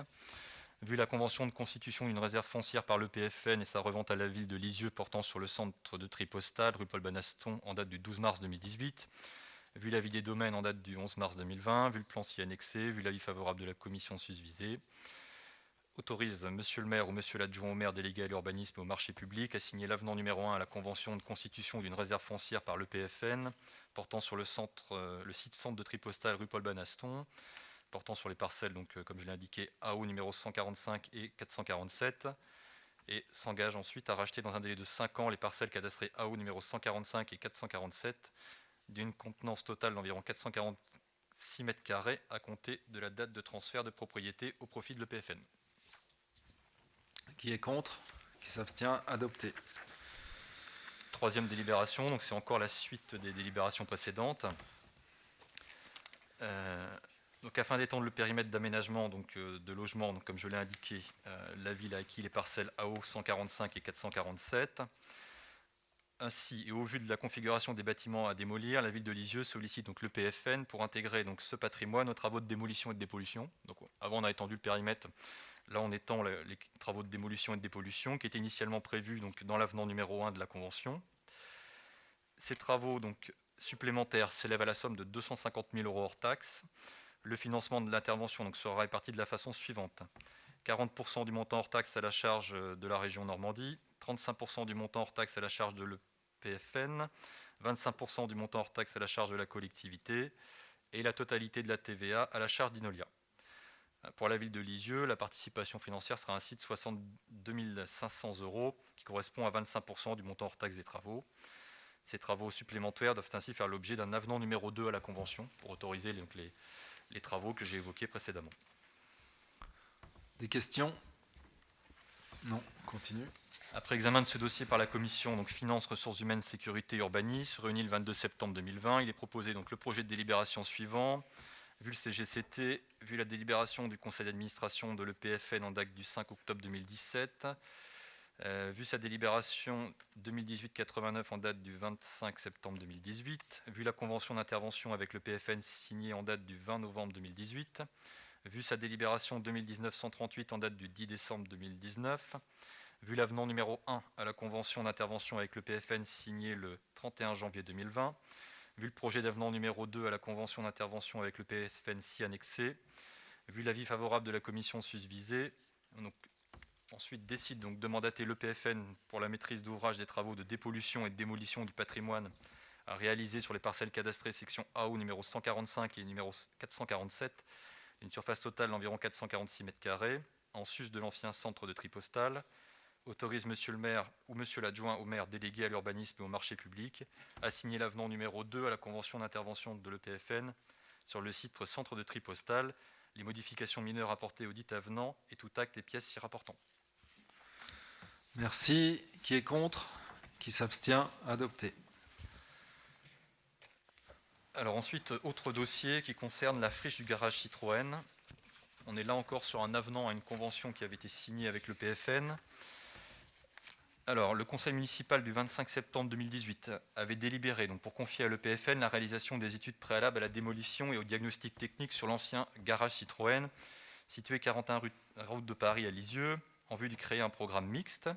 vu la convention de constitution d'une réserve foncière par l'EPFN et sa revente à la ville de Lisieux portant sur le centre de tri postal, rue Paul Banaston, en date du 12 mars 2018, vu l'avis des domaines en date du 11 mars 2020, vu le plan s'y annexé, vu l'avis favorable de la commission susvisée, autorise monsieur le maire ou monsieur l'adjoint au maire délégué à l'urbanisme et au marché public à signer l'avenant numéro 1 à la convention de constitution d'une réserve foncière par l'EPFN portant sur le site centre de tri postal rue Paul Banaston, portant sur les parcelles, donc, comme je l'ai indiqué, AO numéro 145 et 447, et s'engage ensuite à racheter dans un délai de 5 ans les parcelles cadastrées AO numéro 145 et 447 d'une contenance totale d'environ 446 m² à compter de la date de transfert de propriété au profit de l'EPFN. Qui est contre? Qui s'abstient? Adopté. Troisième délibération, donc c'est encore la suite des délibérations précédentes. Donc afin d'étendre le périmètre d'aménagement de logement, donc comme je l'ai indiqué, la ville a acquis les parcelles AO 145 et 447. Ainsi, et au vu de la configuration des bâtiments à démolir, la ville de Lisieux sollicite donc le PFN pour intégrer donc ce patrimoine aux travaux de démolition et de dépollution. Donc, avant, on a étendu le périmètre. Là, on étend les travaux de démolition et de dépollution qui étaient initialement prévus donc, dans l'avenant numéro 1 de la Convention. Ces travaux donc, supplémentaires s'élèvent à la somme de 250 000 € hors taxes. Le financement de l'intervention donc, sera réparti de la façon suivante. 40% du montant hors taxe à la charge de la région Normandie, 35% du montant hors taxe à la charge de l'EPFN, 25% du montant hors taxe à la charge de la collectivité et la totalité de la TVA à la charge d'Inolia. Pour la ville de Lisieux, la participation financière sera ainsi de 62 500 €, qui correspond à 25% du montant hors taxe des travaux. Ces travaux supplémentaires doivent ainsi faire l'objet d'un avenant numéro 2 à la Convention pour autoriser les travaux que j'ai évoqués précédemment. Des questions? Non, on continue. Après examen de ce dossier par la commission donc Finances, Ressources humaines, Sécurité et Urbanisme, réunie le 22 septembre 2020, il est proposé donc le projet de délibération suivant. Vu le CGCT, vu la délibération du conseil d'administration de l'EPFN en date du 5 octobre 2017, vu sa délibération 2018-89 en date du 25 septembre 2018, vu la convention d'intervention avec le PFN signée en date du 20 novembre 2018, vu sa délibération 2019-138 en date du 10 décembre 2019, vu l'avenant numéro 1 à la convention d'intervention avec le PFN signé le 31 janvier 2020, vu le projet d'avenant numéro 2 à la convention d'intervention avec le PFN si annexé, vu l'avis favorable de la commission susvisée, ensuite décide donc de mandater l'EPFN pour la maîtrise d'ouvrage des travaux de dépollution et de démolition du patrimoine à réaliser sur les parcelles cadastrées section AO numéro 145 et numéro 447, une surface totale d'environ 446 m², en sus de l'ancien centre de tri postal, autorise monsieur le maire ou monsieur l'adjoint au maire délégué à l'urbanisme et au marché public à signer l'avenant numéro 2 à la convention d'intervention de l'EPFN sur le site centre de tri postal, les modifications mineures apportées au dit avenant et tout acte et pièces s'y rapportant. Merci. Qui est contre? Qui s'abstient? Adopté. Alors ensuite, autre dossier qui concerne la friche du garage Citroën. On est là encore sur un avenant à une convention qui avait été signée avec le PFN. Alors, le conseil municipal du 25 septembre 2018 avait délibéré donc, pour confier à l'EPFN la réalisation des études préalables à la démolition et au diagnostic technique sur l'ancien garage Citroën, situé 41 route de Paris à Lisieux, en vue de créer un programme mixte.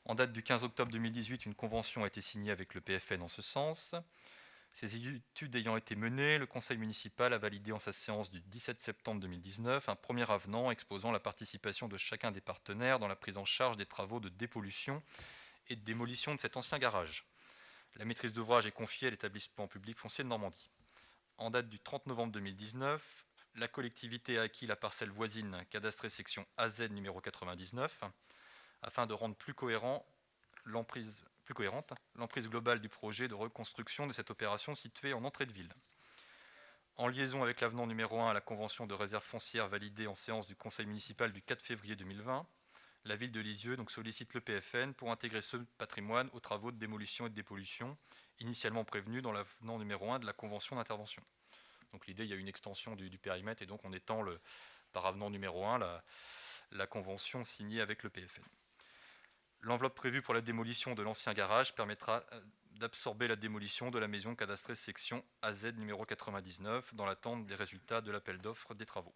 En date du 15 octobre 2018, une convention a été signée avec le PFN en ce sens. Ces études ayant été menées, le conseil municipal a validé en sa séance du 17 septembre 2019 un premier avenant exposant la participation de chacun des partenaires dans la prise en charge des travaux de dépollution et de démolition de cet ancien garage. La maîtrise d'ouvrage est confiée à l'établissement public foncier de Normandie. En date du 30 novembre 2019, la collectivité a acquis la parcelle voisine cadastrée section AZ numéro 99 afin de rendre plus cohérente l'emprise globale du projet de reconstruction de cette opération située en entrée de ville. En liaison avec l'avenant numéro 1 à la convention de réserve foncière validée en séance du conseil municipal du 4 février 2020, la ville de Lisieux sollicite le PFN pour intégrer ce patrimoine aux travaux de démolition et de dépollution initialement prévus dans l'avenant numéro 1 de la convention d'intervention. Donc l'idée, il y a une extension du périmètre et donc on étend par avenant numéro 1 la convention signée avec le PFN. L'enveloppe prévue pour la démolition de l'ancien garage permettra d'absorber la démolition de la maison cadastrée section AZ numéro 99 dans l'attente des résultats de l'appel d'offres des travaux.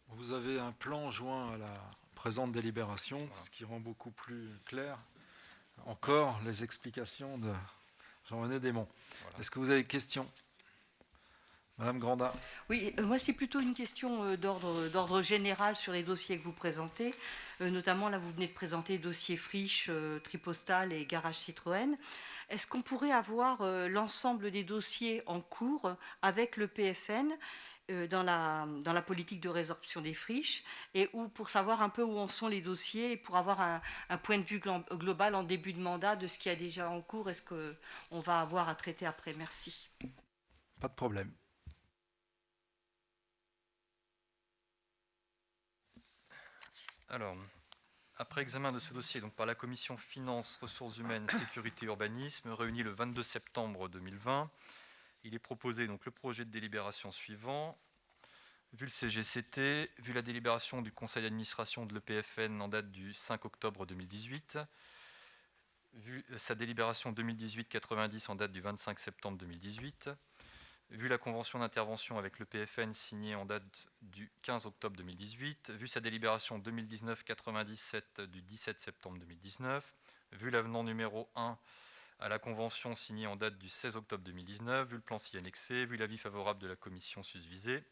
Vous avez un plan joint à la présente délibération, ce qui rend beaucoup plus clair encore les explications de Jean-René Desmonts. Voilà. Est-ce que vous avez des questions ? Madame Grandin. Oui, moi c'est plutôt une question d'ordre général sur les dossiers que vous présentez. Notamment, là, vous venez de présenter dossier friche, Tripostale et garage Citroën. Est-ce qu'on pourrait avoir l'ensemble des dossiers en cours avec le PFN dans la politique de résorption des friches et pour savoir un peu où en sont les dossiers et pour avoir un point de vue global en début de mandat de ce qui est déjà en cours et ce qu'on va avoir à traiter après. Merci. Pas de problème. Alors, après examen de ce dossier donc par la commission Finances, Ressources Humaines, Sécurité et Urbanisme, réunie le 22 septembre 2020, il est proposé donc le projet de délibération suivant. Vu le CGCT, vu la délibération du conseil d'administration de l'EPFN en date du 5 octobre 2018, vu sa délibération 2018-90 en date du 25 septembre 2018, vu la convention d'intervention avec le PFN signée en date du 15 octobre 2018, vu sa délibération 2019-97 du 17 septembre 2019, vu l'avenant numéro 1 à la convention signée en date du 16 octobre 2019, vu le plan ci annexé, vu l'avis favorable de la commission susvisée,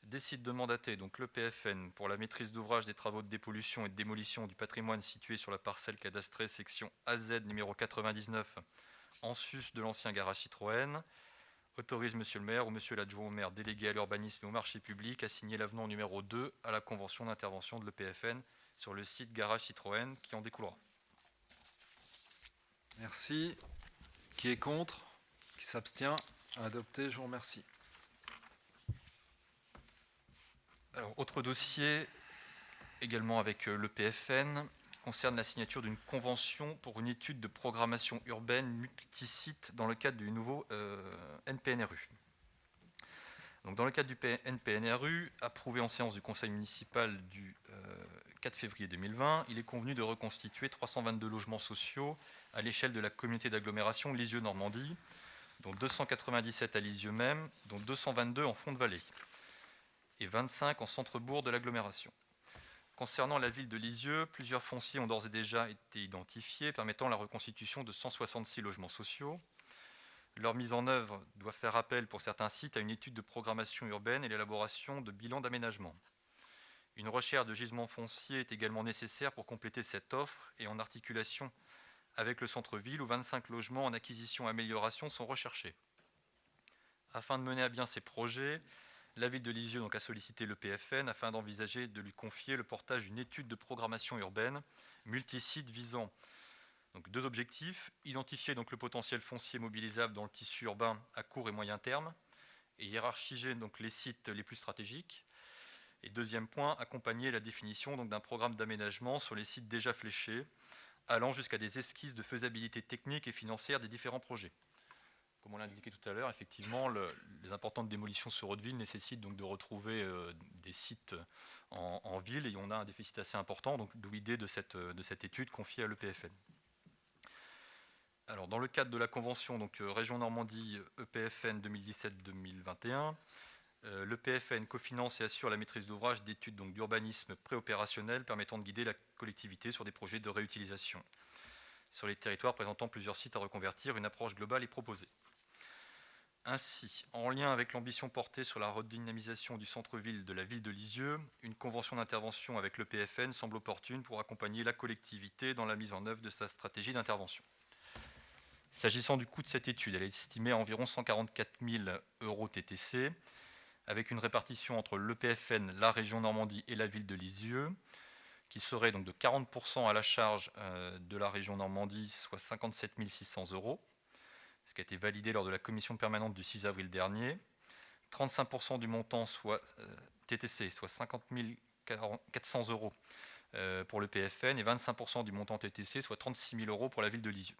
décide de mandater donc le PFN pour la maîtrise d'ouvrage des travaux de dépollution et de démolition du patrimoine situé sur la parcelle cadastrée section AZ numéro 99 en sus de l'ancien garage Citroën, autorise monsieur le maire ou monsieur l'adjoint au maire délégué à l'urbanisme et au marché public à signer l'avenant numéro 2 à la convention d'intervention de l'EPFN sur le site garage Citroën qui en découlera. Merci. Qui est contre ? Qui s'abstient ? Adopté, je vous remercie. Alors, autre dossier, également avec l'EPFN, qui concerne la signature d'une convention pour une étude de programmation urbaine multisite dans le cadre du nouveau NPNRU. Donc, dans le cadre du NPNRU, approuvé en séance du conseil municipal du 4 février 2020, il est convenu de reconstituer 322 logements sociaux à l'échelle de la communauté d'agglomération Lisieux-Normandie, dont 297 à Lisieux même, dont 222 en fond de vallée et 25 en centre-bourg de l'agglomération. Concernant la ville de Lisieux, plusieurs fonciers ont d'ores et déjà été identifiés, permettant la reconstitution de 166 logements sociaux. Leur mise en œuvre doit faire appel pour certains sites à une étude de programmation urbaine et l'élaboration de bilans d'aménagement. Une recherche de gisements fonciers est également nécessaire pour compléter cette offre et en articulation avec le centre-ville où 25 logements en acquisition-amélioration sont recherchés. Afin de mener à bien ces projets, la ville de Lisieux a sollicité le PFN afin d'envisager de lui confier le portage d'une étude de programmation urbaine multisite visant donc, deux objectifs, identifier donc, le potentiel foncier mobilisable dans le tissu urbain à court et moyen terme et hiérarchiser donc, les sites les plus stratégiques. Et deuxième point, accompagner la définition donc, d'un programme d'aménagement sur les sites déjà fléchés, allant jusqu'à des esquisses de faisabilité technique et financière des différents projets. Comme on l'a indiqué tout à l'heure, effectivement, les importantes démolitions sur Haute-Ville nécessitent donc de retrouver des sites en ville et on a un déficit assez important, donc d'où l'idée de cette étude confiée à l'EPFN. Alors, dans le cadre de la convention donc, Région Normandie EPFN 2017-2021, l'EPFN cofinance et assure la maîtrise d'ouvrage d'études d'urbanisme préopérationnel permettant de guider la collectivité sur des projets de réutilisation. Sur les territoires présentant plusieurs sites à reconvertir, une approche globale est proposée. Ainsi, en lien avec l'ambition portée sur la redynamisation du centre-ville de la ville de Lisieux, une convention d'intervention avec l'EPFN semble opportune pour accompagner la collectivité dans la mise en œuvre de sa stratégie d'intervention. S'agissant du coût de cette étude, elle est estimée à environ 144 000 € TTC, avec une répartition entre l'EPFN, la région Normandie et la ville de Lisieux, qui serait donc de 40% à la charge de la région Normandie, soit 57 600 €, ce qui a été validé lors de la commission permanente du 6 avril dernier. 35% du montant, soit TTC, soit 50 400 € pour le PFN, et 25% du montant TTC, soit 36 000 € pour la ville de Lisieux.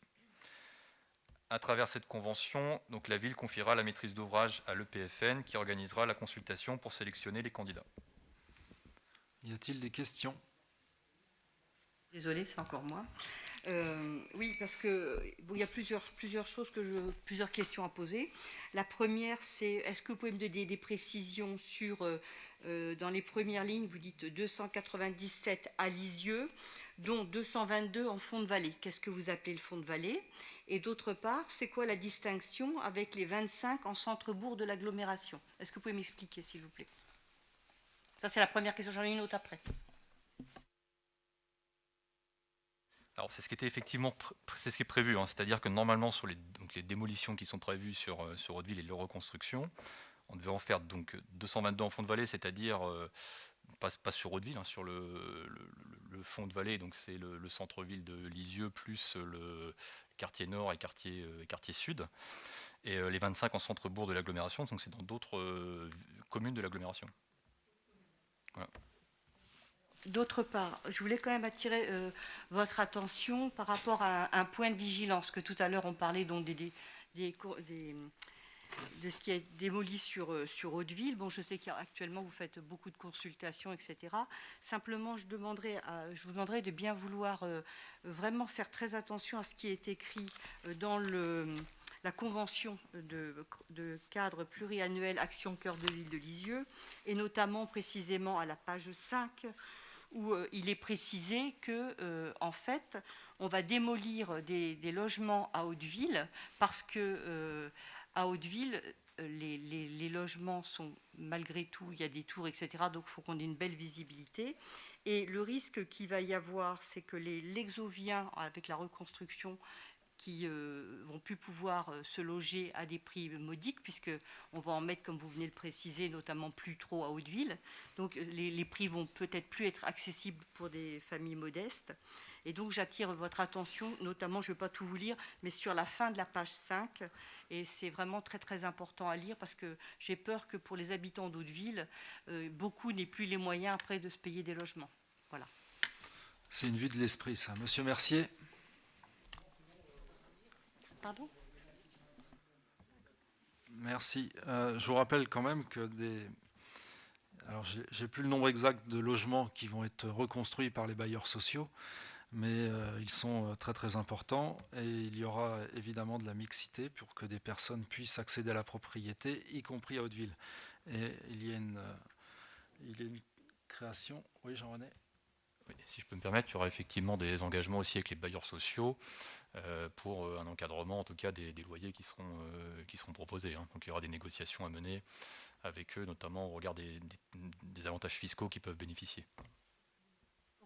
À travers cette convention, donc, la ville confiera la maîtrise d'ouvrage à l'EPFN qui organisera la consultation pour sélectionner les candidats. Y a-t-il des questions? Désolée, c'est encore moi. Oui, parce que bon, il y a plusieurs choses plusieurs questions à poser. La première, c'est est-ce que vous pouvez me donner des précisions sur dans les premières lignes, vous dites 297 à Lisieux, dont 222 en fond de vallée. Qu'est-ce que vous appelez le fond de vallée? Et d'autre part, c'est quoi la distinction avec les 25 en centre-bourg de l'agglomération? Est-ce que vous pouvez m'expliquer, s'il vous plaît? Ça, c'est la première question. J'en ai une autre après. Alors, c'est ce qui était effectivement c'est ce qui est prévu, hein, c'est-à-dire que normalement sur les démolitions qui sont prévues sur Hauteville et les reconstructions, on devait en faire donc 222 en fond de vallée, c'est-à-dire pas sur Hauteville, hein, sur le fond de vallée, donc c'est le centre-ville de Lisieux plus le quartier nord et quartier sud, et les 25 en centre-bourg de l'agglomération, donc c'est dans d'autres communes de l'agglomération. Voilà. D'autre part, je voulais quand même attirer votre attention par rapport à un point de vigilance, que tout à l'heure on parlait donc de ce qui est démoli sur Hauteville. Bon, je sais qu'actuellement vous faites beaucoup de consultations, etc. Simplement, je vous demanderai de bien vouloir vraiment faire très attention à ce qui est écrit dans la convention de cadre pluriannuel Action Cœur de Ville de Lisieux, et notamment précisément à la page 5, où il est précisé que, en fait, on va démolir des logements à Hauteville parce que à Hauteville, les logements sont, malgré tout, il y a des tours, etc. Donc, il faut qu'on ait une belle visibilité. Et le risque qu'il va y avoir, c'est que les Lexoviens, avec la reconstruction, qui vont plus pouvoir se loger à des prix modiques, puisqu'on va en mettre, comme vous venez de le préciser, notamment plus trop à Hauteville. Donc les prix vont peut-être plus être accessibles pour des familles modestes. Et donc j'attire votre attention, notamment, je ne vais pas tout vous lire, mais sur la fin de la page 5, et c'est vraiment très très important à lire, parce que j'ai peur que pour les habitants d'Hauteville, beaucoup n'aient plus les moyens après de se payer des logements. Voilà. C'est une vue de l'esprit, ça. Monsieur Mercier. Pardon ? Merci. Je vous rappelle quand même que alors, j'ai plus le nombre exact de logements qui vont être reconstruits par les bailleurs sociaux, mais ils sont très très importants, et il y aura évidemment de la mixité pour que des personnes puissent accéder à la propriété, y compris à Hauteville. Et il y a une création. Oui, Jean-René ? Oui, si je peux me permettre, il y aura effectivement des engagements aussi avec les bailleurs sociaux pour un encadrement, en tout cas, des loyers qui seront proposés. Hein. Donc il y aura des négociations à mener avec eux, notamment au regard des avantages fiscaux qu'ils peuvent bénéficier.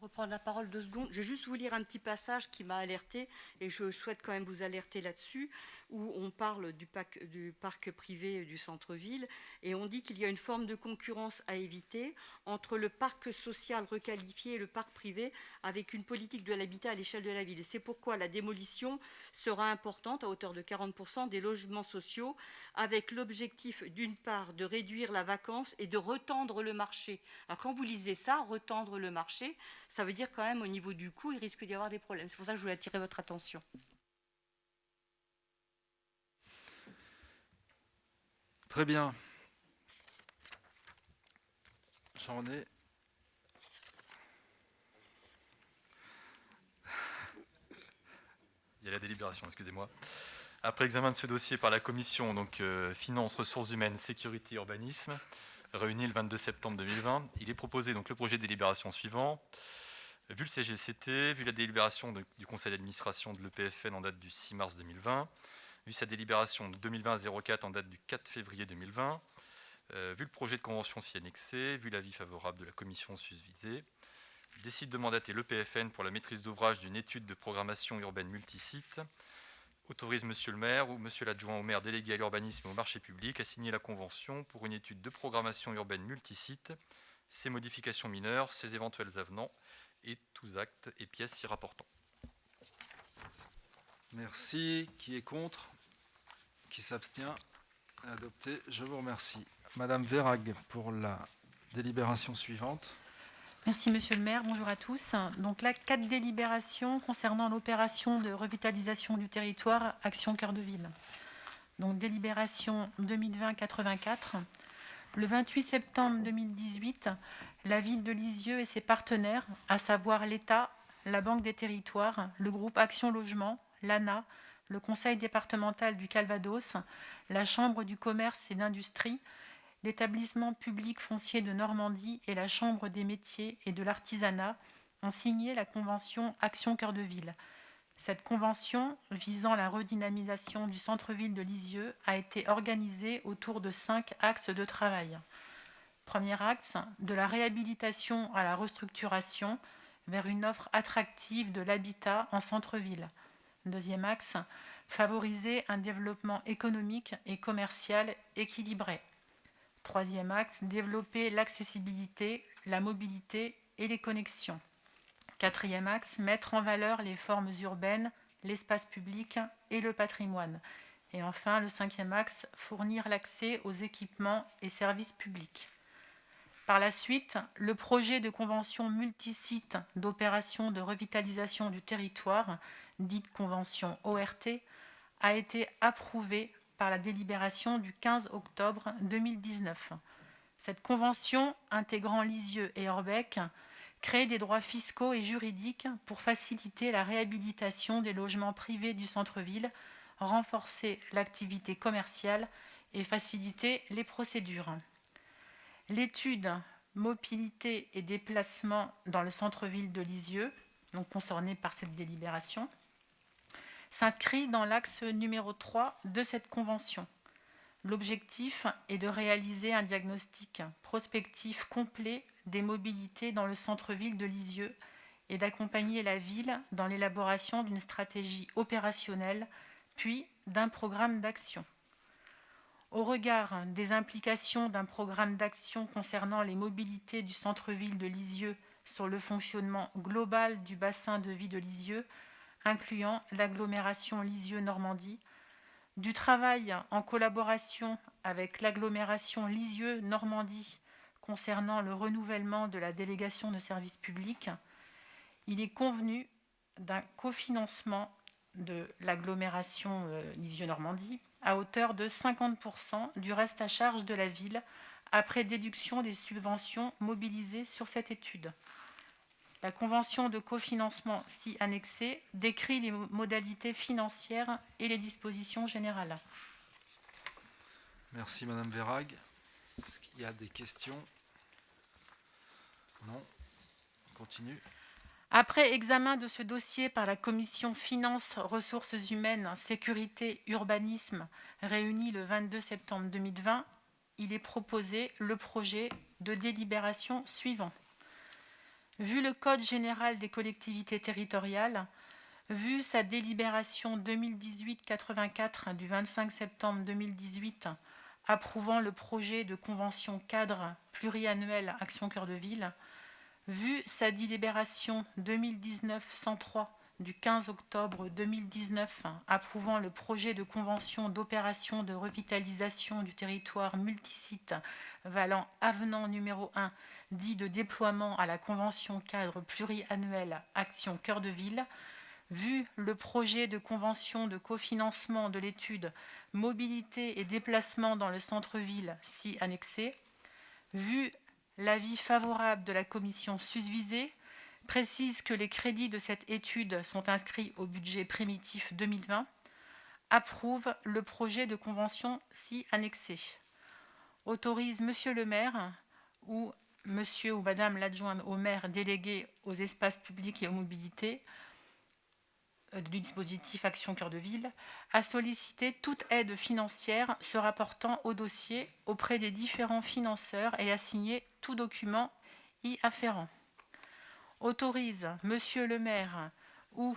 Reprendre la parole 2 secondes. Je vais juste vous lire un petit passage qui m'a alerté, et je souhaite quand même vous alerter là-dessus, où on parle du parc privé du centre-ville, et on dit qu'il y a une forme de concurrence à éviter entre le parc social requalifié et le parc privé, avec une politique de l'habitat à l'échelle de la ville. Et c'est pourquoi la démolition sera importante, à hauteur de 40% des logements sociaux, avec l'objectif d'une part de réduire la vacance et de retendre le marché. Alors quand vous lisez ça, retendre le marché, ça veut dire quand même au niveau du coût, il risque d'y avoir des problèmes. C'est pour ça que je voulais attirer votre attention. Très bien. J'en ai. Il y a la délibération, excusez-moi. Après examen de ce dossier par la commission, donc Finances, Ressources humaines, Sécurité, Urbanisme, réunie le 22 septembre 2020, il est proposé donc le projet de délibération suivant. Vu le CGCT, vu la délibération du conseil d'administration de l'EPFN en date du 6 mars 2020, vu sa délibération de 2020-04 en date du 4 février 2020, vu le projet de convention s'y annexé, vu l'avis favorable de la commission susvisée, décide de mandater l'EPFN pour la maîtrise d'ouvrage d'une étude de programmation urbaine multisite, autorise monsieur le maire ou monsieur l'adjoint au maire délégué à l'urbanisme et au marché public à signer la convention pour une étude de programmation urbaine multisite, ses modifications mineures, ses éventuels avenants, et tous actes et pièces y rapportant. Merci. Qui est contre ? Qui s'abstient? Adopté. Je vous remercie. Madame Vérag pour la délibération suivante. Merci Monsieur le maire, bonjour à tous. Donc là, 4 délibérations concernant l'opération de revitalisation du territoire Action Cœur de Ville. Donc délibération 2020-84. Le 28 septembre 2018, la ville de Lisieux et ses partenaires, à savoir l'État, la Banque des Territoires, le groupe Action Logement, l'ANA, le Conseil départemental du Calvados, la Chambre du commerce et d'industrie, l'établissement public foncier de Normandie et la Chambre des métiers et de l'artisanat ont signé la convention Action Cœur de Ville. Cette convention, visant la redynamisation du centre-ville de Lisieux, a été organisée autour de 5 axes de travail. Premier axe, de la réhabilitation à la restructuration vers une offre attractive de l'habitat en centre-ville. Deuxième axe, favoriser un développement économique et commercial équilibré. Troisième axe, développer l'accessibilité, la mobilité et les connexions. Quatrième axe, mettre en valeur les formes urbaines, l'espace public et le patrimoine. Et enfin, le cinquième axe, fournir l'accès aux équipements et services publics. Par la suite, le projet de convention multisite d'opération de revitalisation du territoire, dite convention ORT, a été approuvé par la délibération du 15 octobre 2019. Cette convention, intégrant Lisieux et Orbec, crée des droits fiscaux et juridiques pour faciliter la réhabilitation des logements privés du centre-ville, renforcer l'activité commerciale et faciliter les procédures. L'étude mobilité et déplacement dans le centre-ville de Lisieux, donc concernée par cette délibération, s'inscrit dans l'axe numéro 3 de cette convention. L'objectif est de réaliser un diagnostic prospectif complet des mobilités dans le centre-ville de Lisieux et d'accompagner la ville dans l'élaboration d'une stratégie opérationnelle, puis d'un programme d'action. Au regard des implications d'un programme d'action concernant les mobilités du centre-ville de Lisieux sur le fonctionnement global du bassin de vie de Lisieux, incluant l'agglomération Lisieux-Normandie, du travail en collaboration avec l'agglomération Lisieux-Normandie concernant le renouvellement de la délégation de services publics, il est convenu d'un cofinancement de l'agglomération Lisieux-Normandie à hauteur de 50% du reste à charge de la ville après déduction des subventions mobilisées sur cette étude. La convention de cofinancement ci annexée décrit les modalités financières et les dispositions générales. Merci Madame Vérag. Est-ce qu'il y a des questions? Non. On continue. Après examen de ce dossier par la commission Finances, Ressources humaines, Sécurité, Urbanisme, réunie le 22 septembre 2020, il est proposé le projet de délibération suivant. Vu le Code général des collectivités territoriales, vu sa délibération 2018-84 du 25 septembre 2018 approuvant le projet de convention cadre pluriannuel Action Cœur de Ville, vu sa délibération 2019-103 du 15 octobre 2019 approuvant le projet de convention d'opération de revitalisation du territoire multisite valant avenant numéro 1 dit de déploiement à la convention cadre pluriannuelle Action Cœur de Ville, vu le projet de convention de cofinancement de l'étude mobilité et déplacement dans le centre-ville ci annexé, vu l'avis favorable de la commission susvisée, précise que les crédits de cette étude sont inscrits au budget primitif 2020, approuve le projet de convention ci annexé. Autorise Monsieur le maire ou Monsieur ou Madame l'adjoint au maire délégué aux espaces publics et aux mobilités du dispositif Action Cœur de Ville à solliciter toute aide financière se rapportant au dossier auprès des différents financeurs et à signer tout document y afférent. Autorise Monsieur le maire ou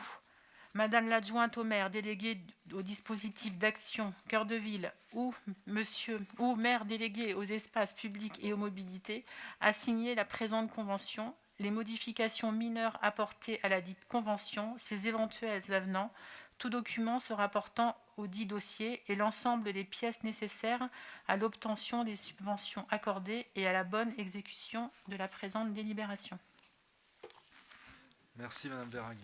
Madame l'adjointe au maire délégué au dispositif d'action Cœur de Ville ou Monsieur ou maire délégué aux espaces publics et aux mobilités à signer la présente convention, les modifications mineures apportées à la dite convention, ses éventuels avenants, tout document se rapportant au dit dossier et l'ensemble des pièces nécessaires à l'obtention des subventions accordées et à la bonne exécution de la présente délibération. Merci Madame Verhaeg.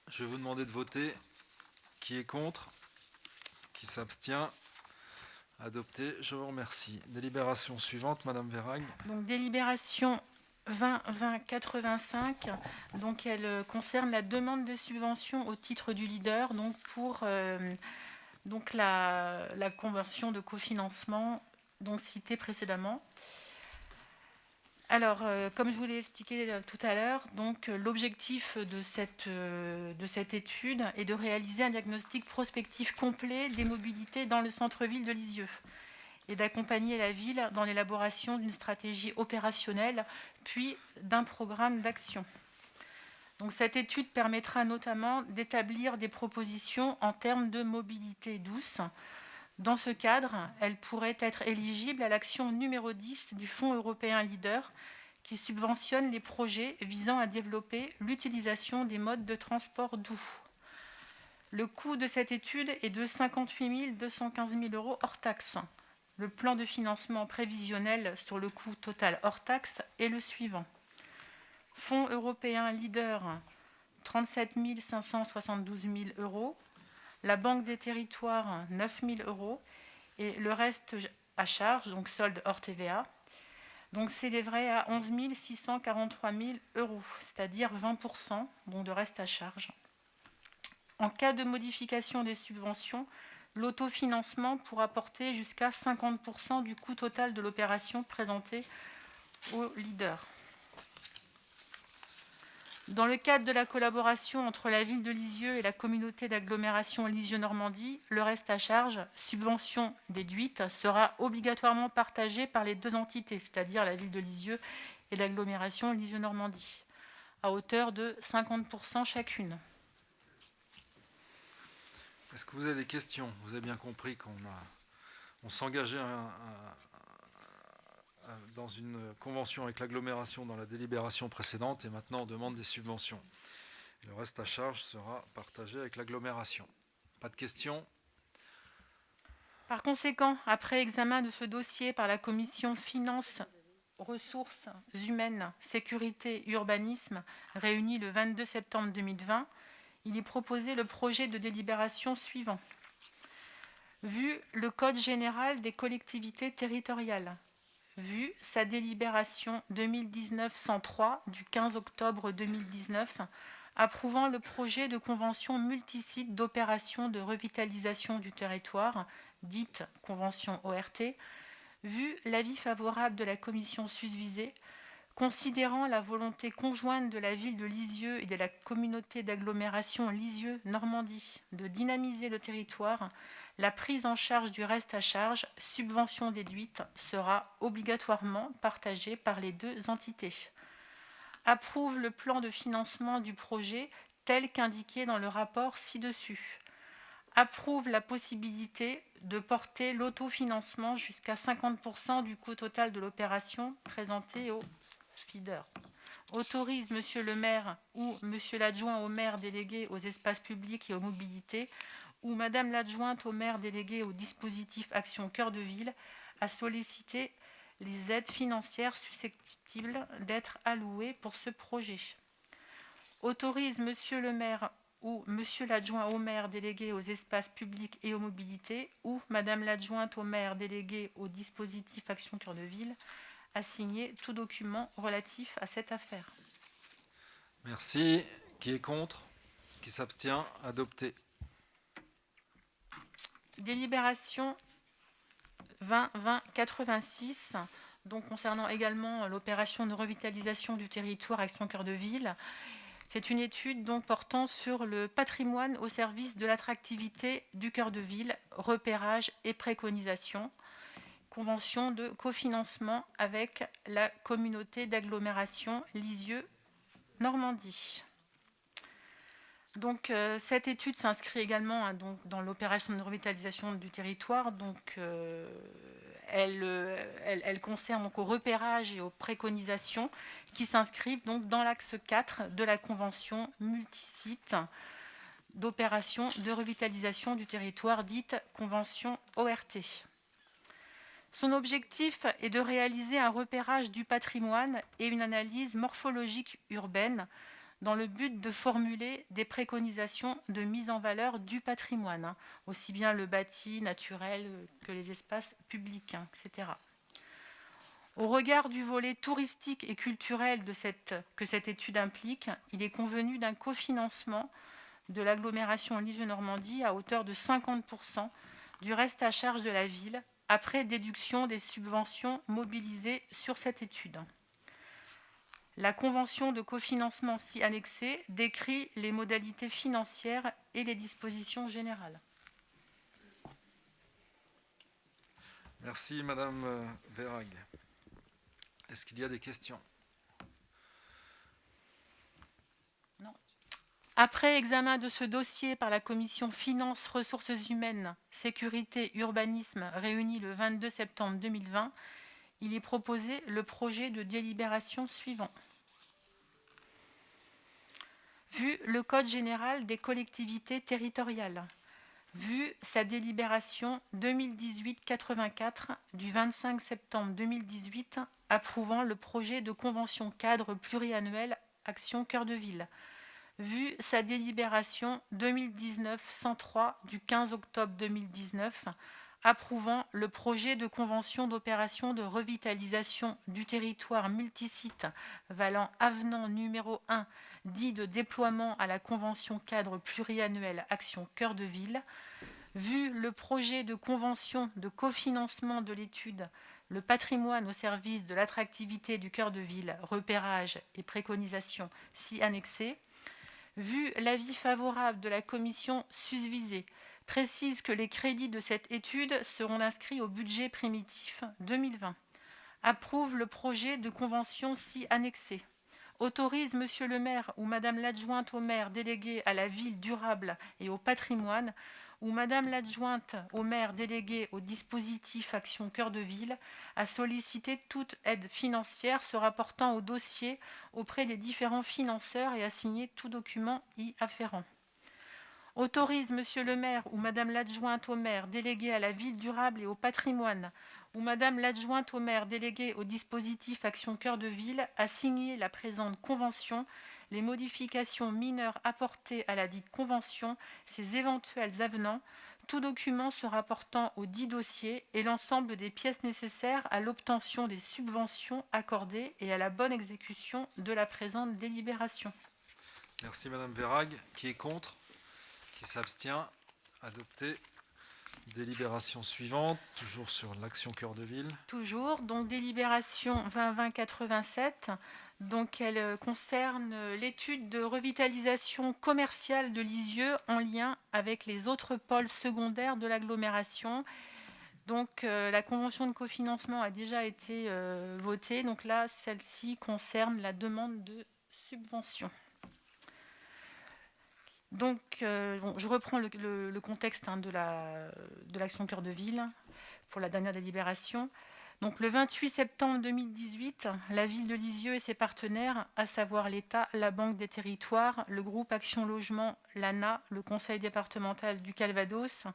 Je vais vous demander de voter. Qui est contre? Qui s'abstient? Adopté. Je vous remercie. Délibération suivante, Madame Verhaeg. Donc délibération 20-20-85, donc elle concerne la demande de subvention au titre du leader, donc pour donc la convention de cofinancement donc citée précédemment. Alors, comme je vous l'ai expliqué tout à l'heure, donc l'objectif de cette étude est de réaliser un diagnostic prospectif complet des mobilités dans le centre-ville de Lisieux et d'accompagner la ville dans l'élaboration d'une stratégie opérationnelle, puis d'un programme d'action. Donc, cette étude permettra notamment d'établir des propositions en termes de mobilité douce. Dans ce cadre, elle pourrait être éligible à l'action numéro 10 du Fonds européen Leader, qui subventionne les projets visant à développer l'utilisation des modes de transport doux. Le coût de cette étude est de 58 215 000 € hors taxe. Le plan de financement prévisionnel sur le coût total hors taxe est le suivant. Fonds européen Leader, 37 572 000 €. La Banque des Territoires, 9 000 €. Et le reste à charge, donc solde hors TVA, donc s'élèverait à 11 643 000 €, c'est-à-dire 20% donc de reste à charge. En cas de modification des subventions, l'autofinancement pourra porter jusqu'à 50% du coût total de l'opération présentée au leader. Dans le cadre de la collaboration entre la ville de Lisieux et la communauté d'agglomération Lisieux-Normandie, le reste à charge, subvention déduite, sera obligatoirement partagé par les deux entités, c'est-à-dire la ville de Lisieux et l'agglomération Lisieux-Normandie, à hauteur de 50% chacune. Est-ce que vous avez des questions? Vous avez bien compris qu'on s'engageait dans une convention avec l'agglomération dans la délibération précédente et maintenant on demande des subventions. Et le reste à charge sera partagé avec l'agglomération. Pas de questions? Par conséquent, après examen de ce dossier par la commission Finances, Ressources humaines, Sécurité, Urbanisme, réunie le 22 septembre 2020, il est proposé le projet de délibération suivant. Vu le Code général des collectivités territoriales, vu sa délibération 2019-103 du 15 octobre 2019, approuvant le projet de convention multisite d'opération de revitalisation du territoire, dite convention ORT, vu l'avis favorable de la commission susvisée, considérant la volonté conjointe de la ville de Lisieux et de la communauté d'agglomération Lisieux-Normandie de dynamiser le territoire, la prise en charge du reste à charge, subvention déduite, sera obligatoirement partagée par les deux entités. Approuve le plan de financement du projet tel qu'indiqué dans le rapport ci-dessus. Approuve la possibilité de porter l'autofinancement jusqu'à 50% du coût total de l'opération présentée au FIDER. Autorise Monsieur le maire ou Monsieur l'adjoint au maire délégué aux espaces publics et aux mobilités ou Madame l'adjointe au maire délégué au dispositif Action Cœur de Ville à solliciter les aides financières susceptibles d'être allouées pour ce projet. Autorise Monsieur le maire ou Monsieur l'adjoint au maire délégué aux espaces publics et aux mobilités ou Madame l'adjointe au maire délégué au dispositif Action Cœur de Ville à signer tout document relatif à cette affaire. Merci. Qui est contre? Qui s'abstient? Adopté. Délibération 20-20-86, donc concernant également l'opération de revitalisation du territoire Action Cœur de Ville. C'est une étude donc portant sur le patrimoine au service de l'attractivité du cœur de ville, repérage et préconisation. Convention de cofinancement avec la communauté d'agglomération Lisieux-Normandie. Donc, cette étude s'inscrit également donc, dans l'opération de revitalisation du territoire. Donc, elle concerne donc, au repérage et aux préconisations qui s'inscrivent donc, dans l'axe 4 de la convention multisite. d'opération de revitalisation du territoire, dite convention ORT. Son objectif est de réaliser un repérage du patrimoine et une analyse morphologique urbaine dans le but de formuler des préconisations de mise en valeur du patrimoine, aussi bien le bâti naturel que les espaces publics, etc. Au regard du volet touristique et culturel que cette étude implique, il est convenu d'un cofinancement de l'agglomération Lisieux-Normandie à hauteur de 50% du reste à charge de la ville, après déduction des subventions mobilisées sur cette étude. La convention de cofinancement ci annexée décrit les modalités financières et les dispositions générales. Merci Madame Verhaeg. Est-ce qu'il y a des questions? Non. Après examen de ce dossier par la commission Finances, Ressources humaines, Sécurité, Urbanisme, réunie le 22 septembre 2020, il est proposé le projet de délibération suivant. Vu le Code général des collectivités territoriales, vu sa délibération 2018-84 du 25 septembre 2018 approuvant le projet de convention cadre pluriannuel Action Cœur de Ville, vu sa délibération 2019-103 du 15 octobre 2019 approuvant le projet de convention d'opération de revitalisation du territoire multisite valant avenant numéro 1 dit de déploiement à la convention cadre pluriannuelle Action Cœur de Ville, vu le projet de convention de cofinancement de l'étude Le patrimoine au service de l'attractivité du cœur de ville, repérage et préconisation ci annexés, vu l'avis favorable de la commission susvisée, précise que les crédits de cette étude seront inscrits au budget primitif 2020. Approuve le projet de convention ci annexé. Autorise Monsieur le maire ou Madame l'adjointe au maire délégué à la ville durable et au patrimoine ou Madame l'adjointe au maire délégué au dispositif Action Cœur de Ville à solliciter toute aide financière se rapportant au dossier auprès des différents financeurs et à signer tout document y afférent. Autorise Monsieur le maire ou Madame l'adjointe au maire délégué à la ville durable et au patrimoine ou Madame l'adjointe au maire délégué au dispositif Action Cœur de Ville à signer la présente convention, les modifications mineures apportées à la dite convention, ses éventuels avenants, tout document se rapportant au dit dossier et l'ensemble des pièces nécessaires à l'obtention des subventions accordées et à la bonne exécution de la présente délibération. Merci Madame Verhaeg. Qui est contre? Qui s'abstient? Adopté. Délibération suivante, toujours sur l'Action Cœur de Ville. Toujours, donc délibération 2020-87. Donc, elle concerne l'étude de revitalisation commerciale de Lisieux en lien avec les autres pôles secondaires de l'agglomération. Donc, la convention de cofinancement a déjà été votée. Donc là, celle-ci concerne la demande de subvention. Donc, je reprends le contexte de l'Action Cœur de Ville pour la dernière délibération. Donc, le 28 septembre 2018, la ville de Lisieux et ses partenaires, à savoir l'État, la Banque des Territoires, le groupe Action Logement, l'ANA, le Conseil départemental du Calvados,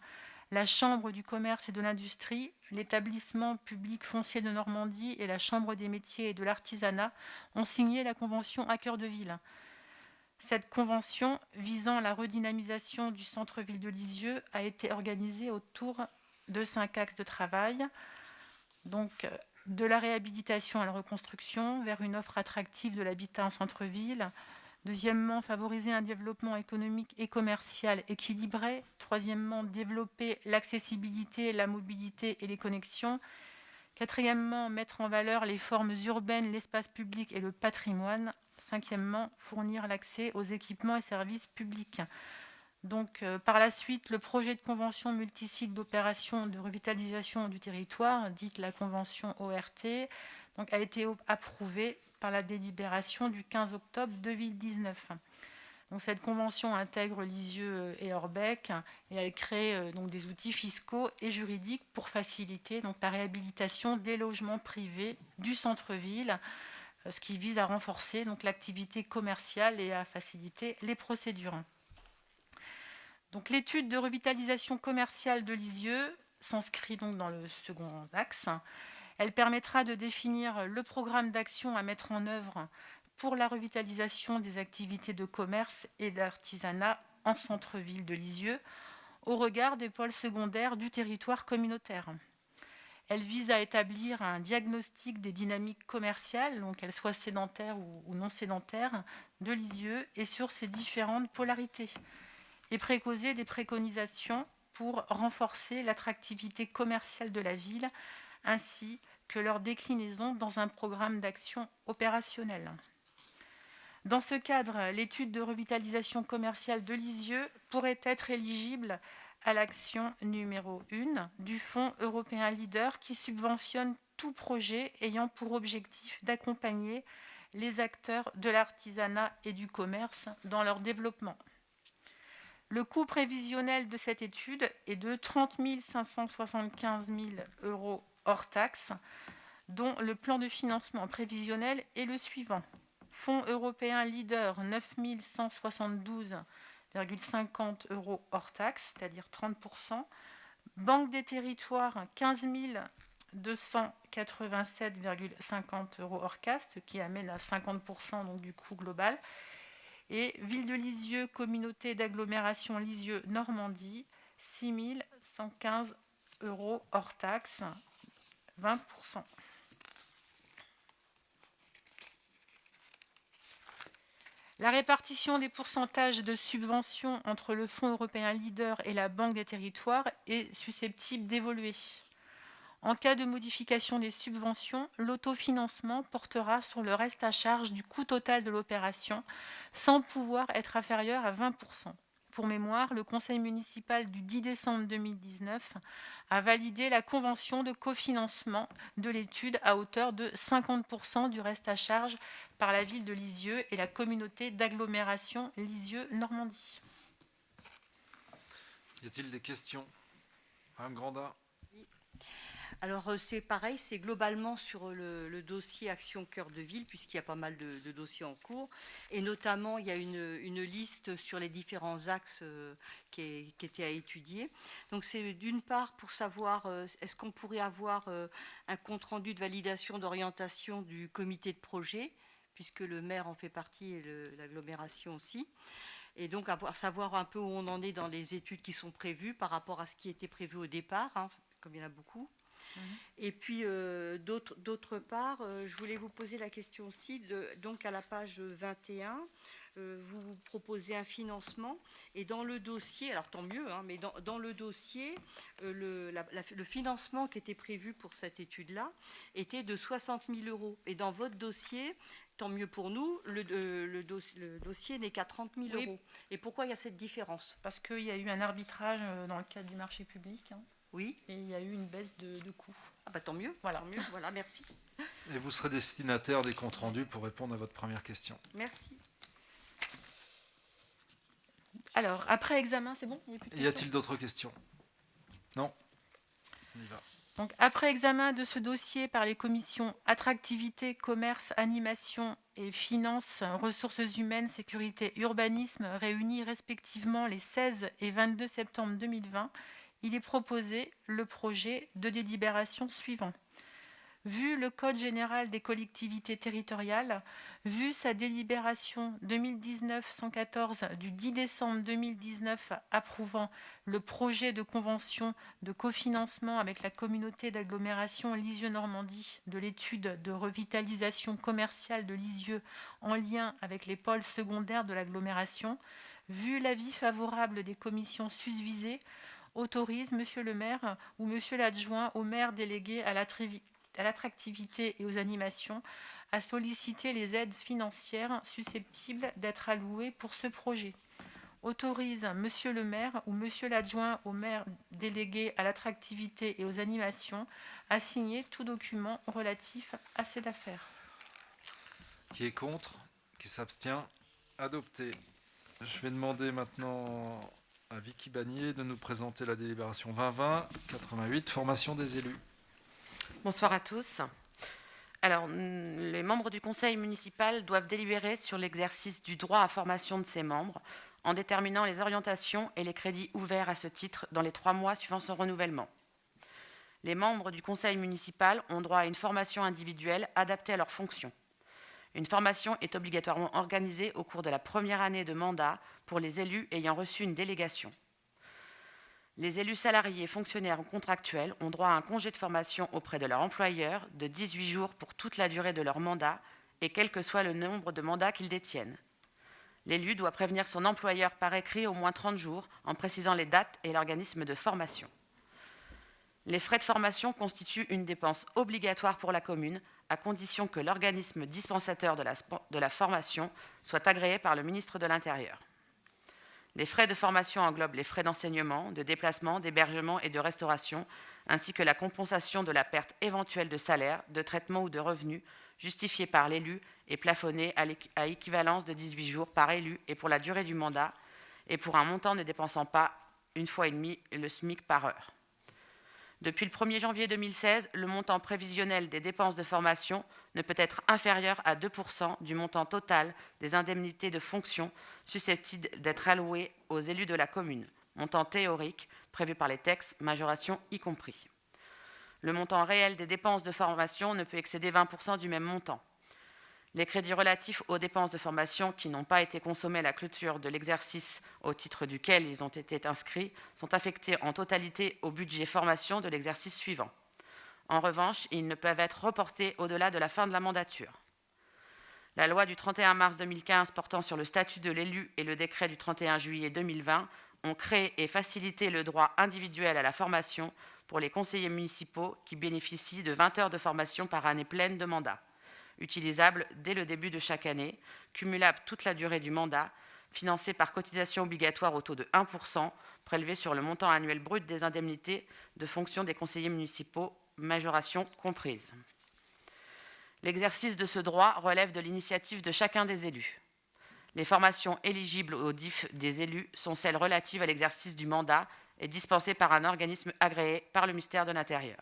la Chambre du commerce et de l'industrie, l'établissement public foncier de Normandie et la Chambre des métiers et de l'artisanat ont signé la convention à Cœur de Ville. Cette convention visant la redynamisation du centre-ville de Lisieux a été organisée autour de 5 axes de travail. Donc, de la réhabilitation à la reconstruction vers une offre attractive de l'habitat en centre-ville. Deuxièmement, favoriser un développement économique et commercial équilibré. Troisièmement, développer l'accessibilité, la mobilité et les connexions. Quatrièmement, mettre en valeur les formes urbaines, l'espace public et le patrimoine. Cinquièmement, fournir l'accès aux équipements et services publics. Donc, par la suite, le projet de convention multisite d'opération de revitalisation du territoire, dite la convention ORT, donc, a été approuvé par la délibération du 15 octobre 2019. Donc, cette convention intègre Lisieux et Orbec et elle crée donc, des outils fiscaux et juridiques pour faciliter donc, la réhabilitation des logements privés du centre-ville, ce qui vise à renforcer donc, l'activité commerciale et à faciliter les procédures. Donc, l'étude de revitalisation commerciale de Lisieux s'inscrit donc dans le second axe. Elle permettra de définir le programme d'action à mettre en œuvre pour la revitalisation des activités de commerce et d'artisanat en centre-ville de Lisieux, au regard des pôles secondaires du territoire communautaire. Elle vise à établir un diagnostic des dynamiques commerciales, donc qu'elles soient sédentaires ou non sédentaires, de Lisieux et sur ses différentes polarités, et précoser des préconisations pour renforcer l'attractivité commerciale de la ville, ainsi que leur déclinaison dans un programme d'action opérationnel. Dans ce cadre, l'étude de revitalisation commerciale de Lisieux pourrait être éligible à l'action numéro 1 du Fonds européen Leader qui subventionne tout projet ayant pour objectif d'accompagner les acteurs de l'artisanat et du commerce dans leur développement. Le coût prévisionnel de cette étude est de 30 575 000 € hors taxes, dont le plan de financement prévisionnel est le suivant. Fonds européen Leader, 9 172,50 € hors taxes, c'est-à-dire 30%. Banque des territoires, 15 287,50 € hors caste, qui amène à 50% donc, du coût global. Et Ville de Lisieux, communauté d'agglomération Lisieux-Normandie, 6 115 € hors taxes, 20%. La répartition des pourcentages de subventions entre le Fonds européen Leader et la Banque des territoires est susceptible d'évoluer. En cas de modification des subventions, l'autofinancement portera sur le reste à charge du coût total de l'opération, sans pouvoir être inférieur à 20%. Pour mémoire, le Conseil municipal du 10 décembre 2019 a validé la convention de cofinancement de l'étude à hauteur de 50% du reste à charge par la ville de Lisieux et la communauté d'agglomération Lisieux-Normandie. Y a-t-il des questions? Madame Grandin. Alors c'est pareil, c'est globalement sur le dossier Action Cœur de Ville, puisqu'il y a pas mal de dossiers en cours. Et notamment, il y a une liste sur les différents axes qui étaient à étudier. Donc c'est d'une part pour savoir, est-ce qu'on pourrait avoir un compte-rendu de validation d'orientation du comité de projet, puisque le maire en fait partie et l'agglomération aussi. Et donc savoir un peu où on en est dans les études qui sont prévues par rapport à ce qui était prévu au départ, hein, comme il y en a beaucoup. Et puis, d'autre part, je voulais vous poser la question aussi, donc à la page 21, vous proposez un financement, et dans le dossier, alors tant mieux, hein, mais dans le dossier, le financement qui était prévu pour cette étude-là était de 60 000 €. Et dans votre dossier, tant mieux pour nous, le dossier n'est qu'à 30 000 €. Oui. Et pourquoi il y a cette différence? Parce qu'il y a eu un arbitrage dans le cadre du marché public. Hein. Oui. Et il y a eu une baisse de coûts. Ah bah tant mieux, voilà. Tant mieux, voilà, merci. Et vous serez destinataire des comptes rendus pour répondre à votre première question. Merci. Alors, après examen, c'est bon? Y a-t-il d'autres questions? Non? On y va. Donc, après examen de ce dossier par les commissions attractivité, commerce, animation et finances, ressources humaines, sécurité, urbanisme, réunis respectivement les 16 et 22 septembre 2020, il est proposé le projet de délibération suivant. Vu le Code général des collectivités territoriales, vu sa délibération 2019-114 du 10 décembre 2019 approuvant le projet de convention de cofinancement avec la communauté d'agglomération Lisieux-Normandie de l'étude de revitalisation commerciale de Lisieux en lien avec les pôles secondaires de l'agglomération, vu l'avis favorable des commissions susvisées, autorise Monsieur le maire ou Monsieur l'adjoint au maire délégué à l'attractivité et aux animations à solliciter les aides financières susceptibles d'être allouées pour ce projet. Autorise Monsieur le maire ou Monsieur l'adjoint au maire délégué à l'attractivité et aux animations à signer tout document relatif à cette affaire. Qui est contre? Qui s'abstient? Adopté. Je vais demander maintenant à Vicky Bagnier de nous présenter la délibération 2020-88, formation des élus. Bonsoir à tous. Alors, les membres du conseil municipal doivent délibérer sur l'exercice du droit à formation de ses membres en déterminant les orientations et les crédits ouverts à ce titre dans les 3 mois suivant son renouvellement. Les membres du conseil municipal ont droit à une formation individuelle adaptée à leurs fonctions. Une formation est obligatoirement organisée au cours de la première année de mandat pour les élus ayant reçu une délégation. Les élus salariés, fonctionnaires ou contractuels ont droit à un congé de formation auprès de leur employeur de 18 jours pour toute la durée de leur mandat et quel que soit le nombre de mandats qu'ils détiennent. L'élu doit prévenir son employeur par écrit au moins 30 jours en précisant les dates et l'organisme de formation. Les frais de formation constituent une dépense obligatoire pour la commune à condition que l'organisme dispensateur de la formation soit agréé par le ministre de l'Intérieur. Les frais de formation englobent les frais d'enseignement, de déplacement, d'hébergement et de restauration, ainsi que la compensation de la perte éventuelle de salaire, de traitement ou de revenus, justifiée par l'élu et plafonnée à équivalence de 18 jours par élu et pour la durée du mandat, et pour un montant ne dépensant pas 1,5 fois le SMIC par heure. Depuis le 1er janvier 2016, le montant prévisionnel des dépenses de formation ne peut être inférieur à 2% du montant total des indemnités de fonction susceptibles d'être allouées aux élus de la commune, montant théorique prévu par les textes, majoration y compris. Le montant réel des dépenses de formation ne peut excéder 20% du même montant. Les crédits relatifs aux dépenses de formation qui n'ont pas été consommés à la clôture de l'exercice au titre duquel ils ont été inscrits sont affectés en totalité au budget formation de l'exercice suivant. En revanche, ils ne peuvent être reportés au-delà de la fin de la mandature. La loi du 31 mars 2015 portant sur le statut de l'élu et le décret du 31 juillet 2020 ont créé et facilité le droit individuel à la formation pour les conseillers municipaux qui bénéficient de 20 heures de formation par année pleine de mandat, utilisable dès le début de chaque année, cumulable toute la durée du mandat, financé par cotisation obligatoire au taux de 1%, prélevé sur le montant annuel brut des indemnités de fonction des conseillers municipaux, majoration comprise. L'exercice de ce droit relève de l'initiative de chacun des élus. Les formations éligibles au DIF des élus sont celles relatives à l'exercice du mandat et dispensées par un organisme agréé par le ministère de l'Intérieur.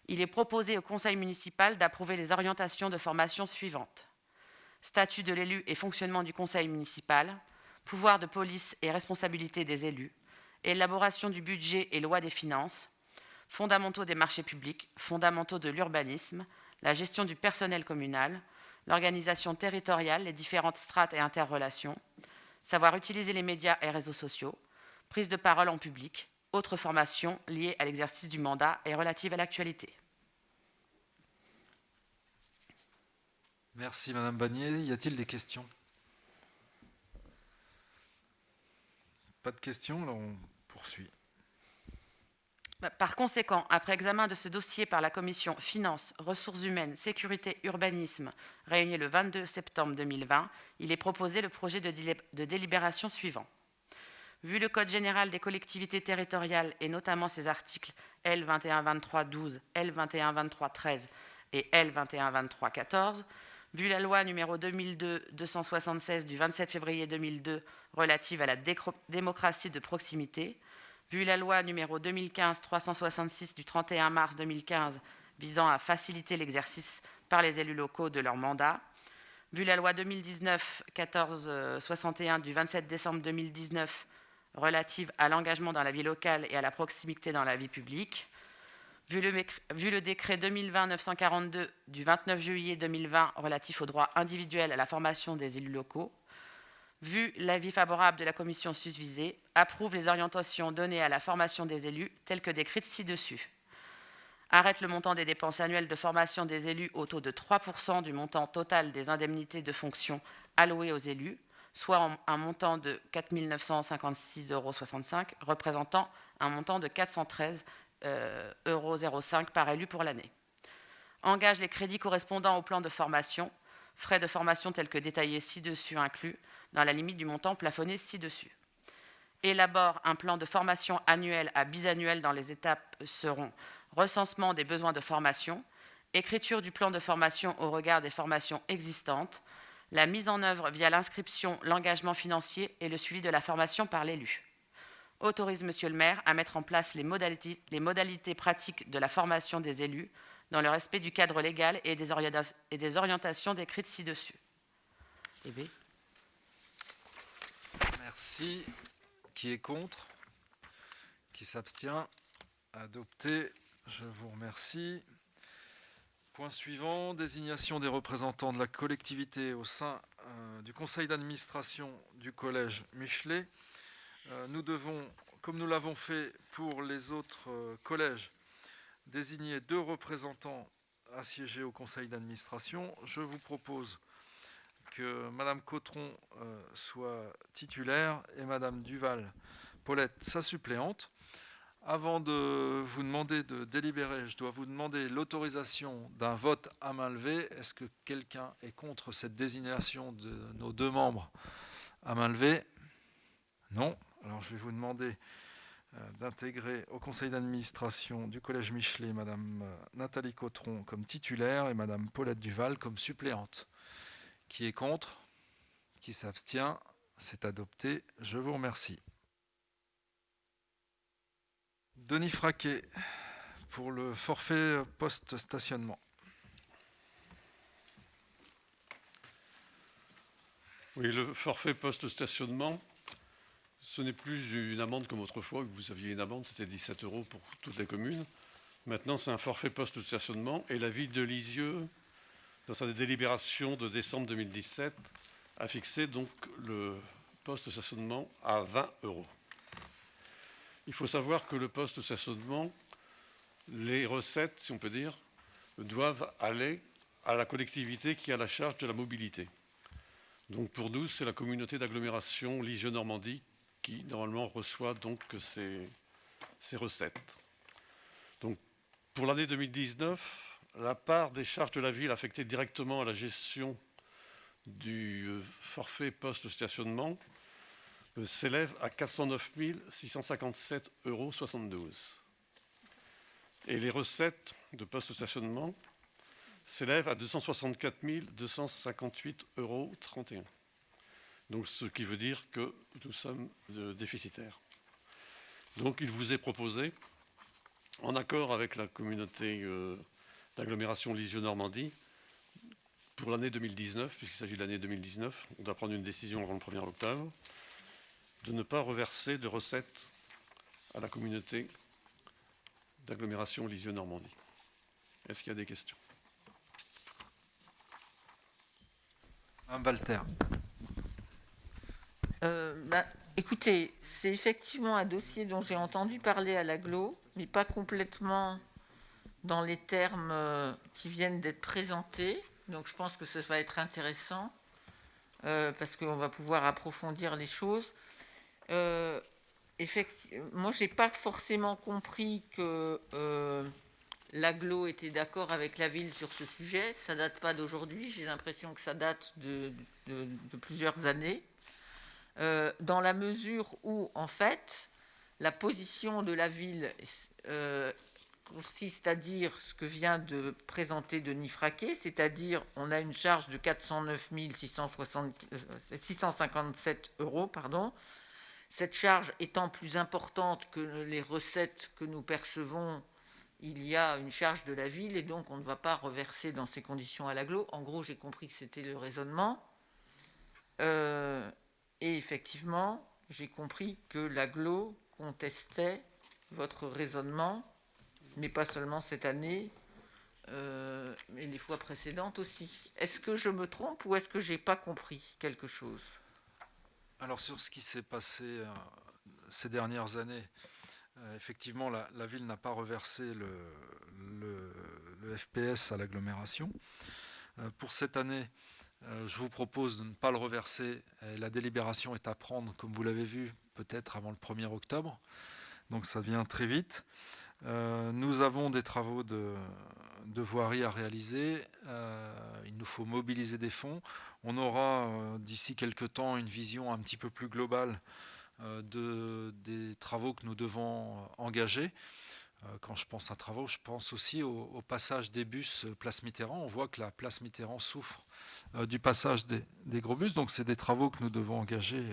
Il est proposé au conseil municipal d'approuver les orientations de formation suivantes. Statut de l'élu et fonctionnement du conseil municipal, pouvoir de police et responsabilité des élus, élaboration du budget et loi des finances, fondamentaux des marchés publics, fondamentaux de l'urbanisme, la gestion du personnel communal, l'organisation territoriale, les différentes strates et interrelations, savoir utiliser les médias et réseaux sociaux, prise de parole en public, autres formations liées à l'exercice du mandat et relatives à l'actualité. Merci Madame Bagné. Y a-t-il des questions? Pas de questions, là on poursuit. Par conséquent, après examen de ce dossier par la commission Finances, Ressources humaines, Sécurité, Urbanisme, réunie le 22 septembre 2020, il est proposé le projet de délibération suivant. Vu le Code général des collectivités territoriales et notamment ses articles L 2123-12, L 2123-13 et L 2123-14, vu la loi numéro 2002-276 du 27 février 2002 relative à la démocratie de proximité, vu la loi numéro 2015-366 du 31 mars 2015 visant à faciliter l'exercice par les élus locaux de leur mandat, vu la loi 2019-1461 du 27 décembre 2019 relative à l'engagement dans la vie locale et à la proximité dans la vie publique, vu le décret 2020-942 du 29 juillet 2020 relatif au droit individuel à la formation des élus locaux, vu l'avis favorable de la commission susvisée, approuve les orientations données à la formation des élus telles que décrites ci-dessus. Arrête le montant des dépenses annuelles de formation des élus au taux de 3% du montant total des indemnités de fonction allouées aux élus, soit un montant de 4 956,65 € représentant un montant de 413,05 € par élu pour l'année. Engage les crédits correspondant au plan de formation, frais de formation tels que détaillés ci-dessus inclus, dans la limite du montant plafonné ci-dessus. Élabore un plan de formation annuel à bisannuel dans les étapes seront recensement des besoins de formation, écriture du plan de formation au regard des formations existantes, la mise en œuvre via l'inscription, l'engagement financier et le suivi de la formation par l'élu. Autorise Monsieur le maire à mettre en place les modalités pratiques de la formation des élus dans le respect du cadre légal et des orientations décrites ci-dessus. Merci. Qui est contre? Qui s'abstient? Adopté. Je vous remercie. Point suivant, désignation des représentants de la collectivité au sein du conseil d'administration du collège Michelet. Nous devons, comme nous l'avons fait pour les autres collèges, désigner 2 représentants à siéger au conseil d'administration. Je vous propose que Madame Cotron soit titulaire et Madame Duval-Paulette sa suppléante. Avant de vous demander de délibérer, je dois vous demander l'autorisation d'un vote à main levée. Est-ce que quelqu'un est contre cette désignation de nos 2 membres à main levée? Non. Alors je vais vous demander d'intégrer au conseil d'administration du collège Michelet Madame Nathalie Cotron comme titulaire et Madame Paulette Duval comme suppléante. Qui est contre? Qui s'abstient? C'est adopté. Je vous remercie. Denis Fraquet pour le forfait post-stationnement. Oui, le forfait post-stationnement, ce n'est plus une amende comme autrefois, que vous aviez une amende, c'était 17 € pour toutes les communes. Maintenant, c'est un forfait post-stationnement et la ville de Lisieux, dans sa délibération de décembre 2017, a fixé donc le post-stationnement à 20 €. Il faut savoir que le post-stationnement, les recettes, si on peut dire, doivent aller à la collectivité qui a la charge de la mobilité. Donc pour nous, c'est la communauté d'agglomération Lisieux-Normandie qui normalement reçoit donc ces recettes. Donc pour l'année 2019, la part des charges de la ville affectée directement à la gestion du forfait post-stationnement s'élève à 409 657,72 €. Et les recettes de post-stationnement s'élèvent à 264 258,31 €. Donc, ce qui veut dire que nous sommes déficitaires. Donc, il vous est proposé, en accord avec la communauté d'agglomération Lisieux-Normandie, pour l'année 2019, puisqu'il s'agit de l'année 2019, on doit prendre une décision avant le 1er octobre, de ne pas reverser de recettes à la communauté d'agglomération Lisieux-Normandie. Est-ce qu'il y a des questions? Madame Walter. Écoutez, c'est effectivement un dossier dont j'ai entendu parler à l'agglo, mais pas complètement dans les termes qui viennent d'être présentés. Donc je pense que ça va être intéressant parce qu'on va pouvoir approfondir les choses. Moi, je n'ai pas forcément compris que l'agglo était d'accord avec la ville sur ce sujet. Ça ne date pas d'aujourd'hui. J'ai l'impression que ça date de plusieurs années. Dans la mesure où, en fait, la position de la ville consiste à dire ce que vient de présenter Denis Fraquet, c'est-à-dire on a une charge de 409 657 €, pardon. Cette charge étant plus importante que les recettes que nous percevons, il y a une charge de la ville et donc on ne va pas reverser dans ces conditions à l'agglo. En gros, j'ai compris que c'était le raisonnement. Et effectivement, j'ai compris que l'agglo contestait votre raisonnement, mais pas seulement cette année, mais les fois précédentes aussi. Est-ce que je me trompe ou est-ce que je n'ai pas compris quelque chose? Alors sur ce qui s'est passé ces dernières années, effectivement la ville n'a pas reversé le FPS à l'agglomération. Pour cette année, je vous propose de ne pas le reverser. La délibération est à prendre, comme vous l'avez vu, peut-être avant le 1er octobre. Donc ça vient très vite. Nous avons des travaux de voirie à réaliser. Il nous faut mobiliser des fonds. On aura d'ici quelques temps une vision un petit peu plus globale des travaux que nous devons engager. Quand je pense à travaux, je pense aussi au passage des bus place Mitterrand. On voit que la place Mitterrand souffre du passage des gros bus. Donc c'est des travaux que nous devons engager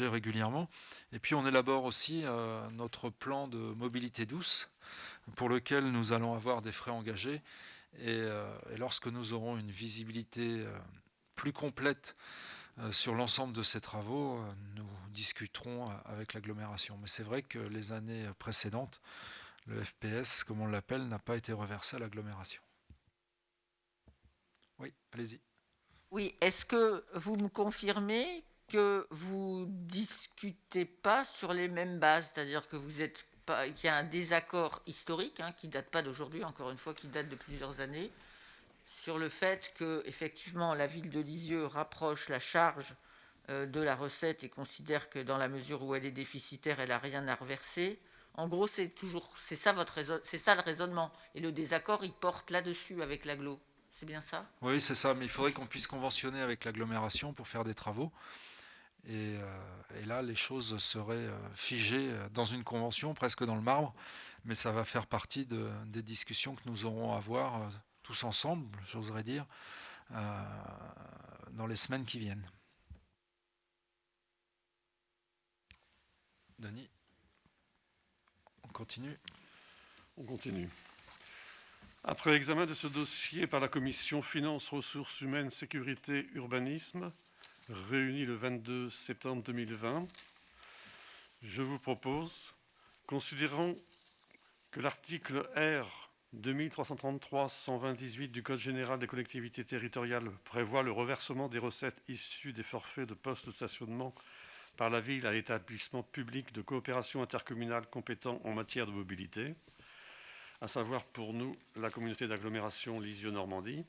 régulièrement. Et puis on élabore aussi notre plan de mobilité douce pour lequel nous allons avoir des frais engagés. Et lorsque nous aurons une visibilité plus complète sur l'ensemble de ces travaux, nous discuterons avec l'agglomération. Mais c'est vrai que les années précédentes, le FPS, comme on l'appelle, n'a pas été reversé à l'agglomération. Oui, allez-y. Oui, est-ce que vous me confirmez que vous discutez pas sur les mêmes bases, c'est-à-dire que vous êtes pas, qu'il y a un désaccord historique qui date pas d'aujourd'hui, encore une fois, qui date de plusieurs années, sur le fait que effectivement la ville de Lisieux rapproche la charge de la recette et considère que dans la mesure où elle est déficitaire, elle n'a rien à reverser. En gros, c'est ça le raisonnement. Et le désaccord, il porte là-dessus avec l'agglo. C'est bien ça? Oui, c'est ça, mais il faudrait qu'on puisse conventionner avec l'agglomération pour faire des travaux. Et là, les choses seraient figées dans une convention, presque dans le marbre, mais ça va faire partie des discussions que nous aurons à avoir tous ensemble, j'oserais dire, dans les semaines qui viennent. Denis, on continue? On continue. Après l'examen de ce dossier par la commission Finances, Ressources humaines, Sécurité, Urbanisme, réunie le 22 septembre 2020, je vous propose, considérant que l'article R 2333-120-18 du Code général des collectivités territoriales prévoit le reversement des recettes issues des forfaits de postes de stationnement par la ville à l'établissement public de coopération intercommunale compétent en matière de mobilité, à savoir pour nous la communauté d'agglomération Lisieux-Normandie.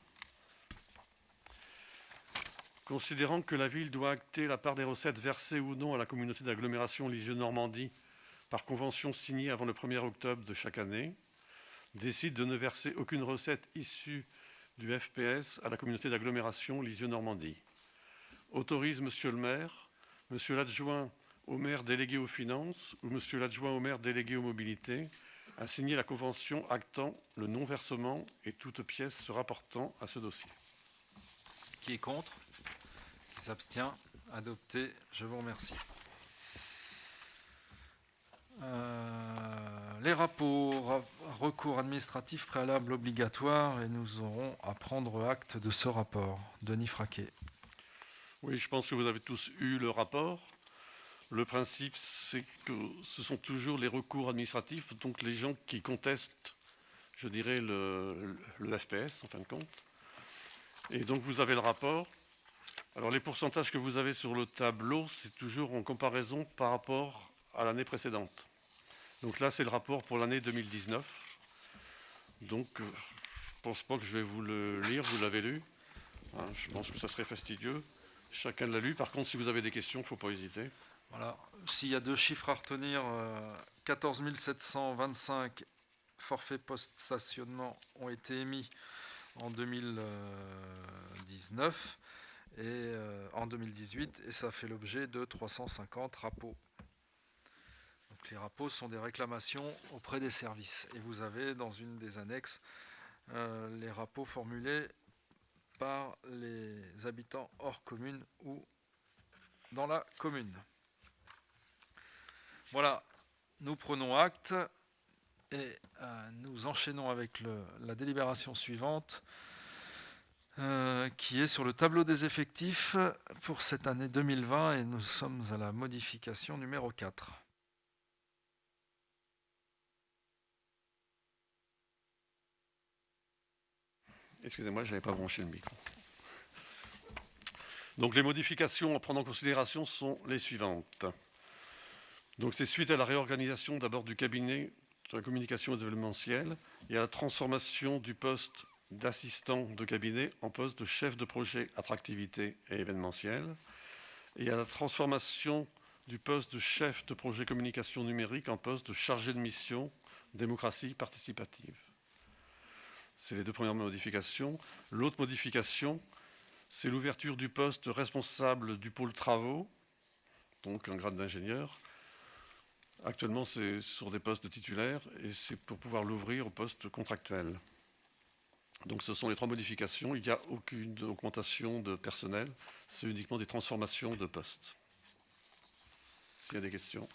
Considérant que la ville doit acter la part des recettes versées ou non à la communauté d'agglomération Lisieux-Normandie par convention signée avant le 1er octobre de chaque année, décide de ne verser aucune recette issue du FPS à la communauté d'agglomération Lisieux-Normandie. Autorise Monsieur le maire, Monsieur l'adjoint au maire délégué aux finances ou Monsieur l'adjoint au maire délégué aux mobilités à signer la convention actant le non-versement et toute pièce se rapportant à ce dossier. Qui est contre? Qui s'abstient? Adopté. Je vous remercie. Les rapports, recours administratif préalable obligatoire, et nous aurons à prendre acte de ce rapport. Denis Fraquet. Oui, je pense que vous avez tous eu le rapport. Le principe, c'est que ce sont toujours les recours administratifs, donc les gens qui contestent, je dirais, le FPS, en fin de compte. Et donc, vous avez le rapport. Alors, les pourcentages que vous avez sur le tableau, c'est toujours en comparaison par rapport à l'année précédente. Donc là, c'est le rapport pour l'année 2019. Donc, je ne pense pas que je vais vous le lire, vous l'avez lu. Je pense que ça serait fastidieux. Chacun l'a lu. Par contre, si vous avez des questions, il ne faut pas hésiter. Voilà. S'il y a 2 chiffres à retenir, 14 725 forfaits post-stationnement ont été émis en 2019 et en 2018, et ça fait l'objet de 350 rapports. Donc les rapports sont des réclamations auprès des services. Et vous avez dans une des annexes les rapports formulés par les habitants hors commune ou dans la commune. Voilà, nous prenons acte et nous enchaînons avec la délibération suivante qui est sur le tableau des effectifs pour cette année 2020 et nous sommes à la modification numéro 4. Excusez-moi, je n'avais pas branché le micro. Donc les modifications à prendre en considération sont les suivantes. Donc c'est suite à la réorganisation d'abord du cabinet de la communication événementielle et à la transformation du poste d'assistant de cabinet en poste de chef de projet attractivité et événementiel et à la transformation du poste de chef de projet communication numérique en poste de chargé de mission démocratie participative. C'est les 2 premières modifications. L'autre modification, c'est l'ouverture du poste responsable du pôle travaux, donc un grade d'ingénieur. Actuellement, c'est sur des postes de titulaires et c'est pour pouvoir l'ouvrir au poste contractuel. Donc ce sont les 3 modifications. Il n'y a aucune augmentation de personnel, c'est uniquement des transformations de postes. S'il y a des questions.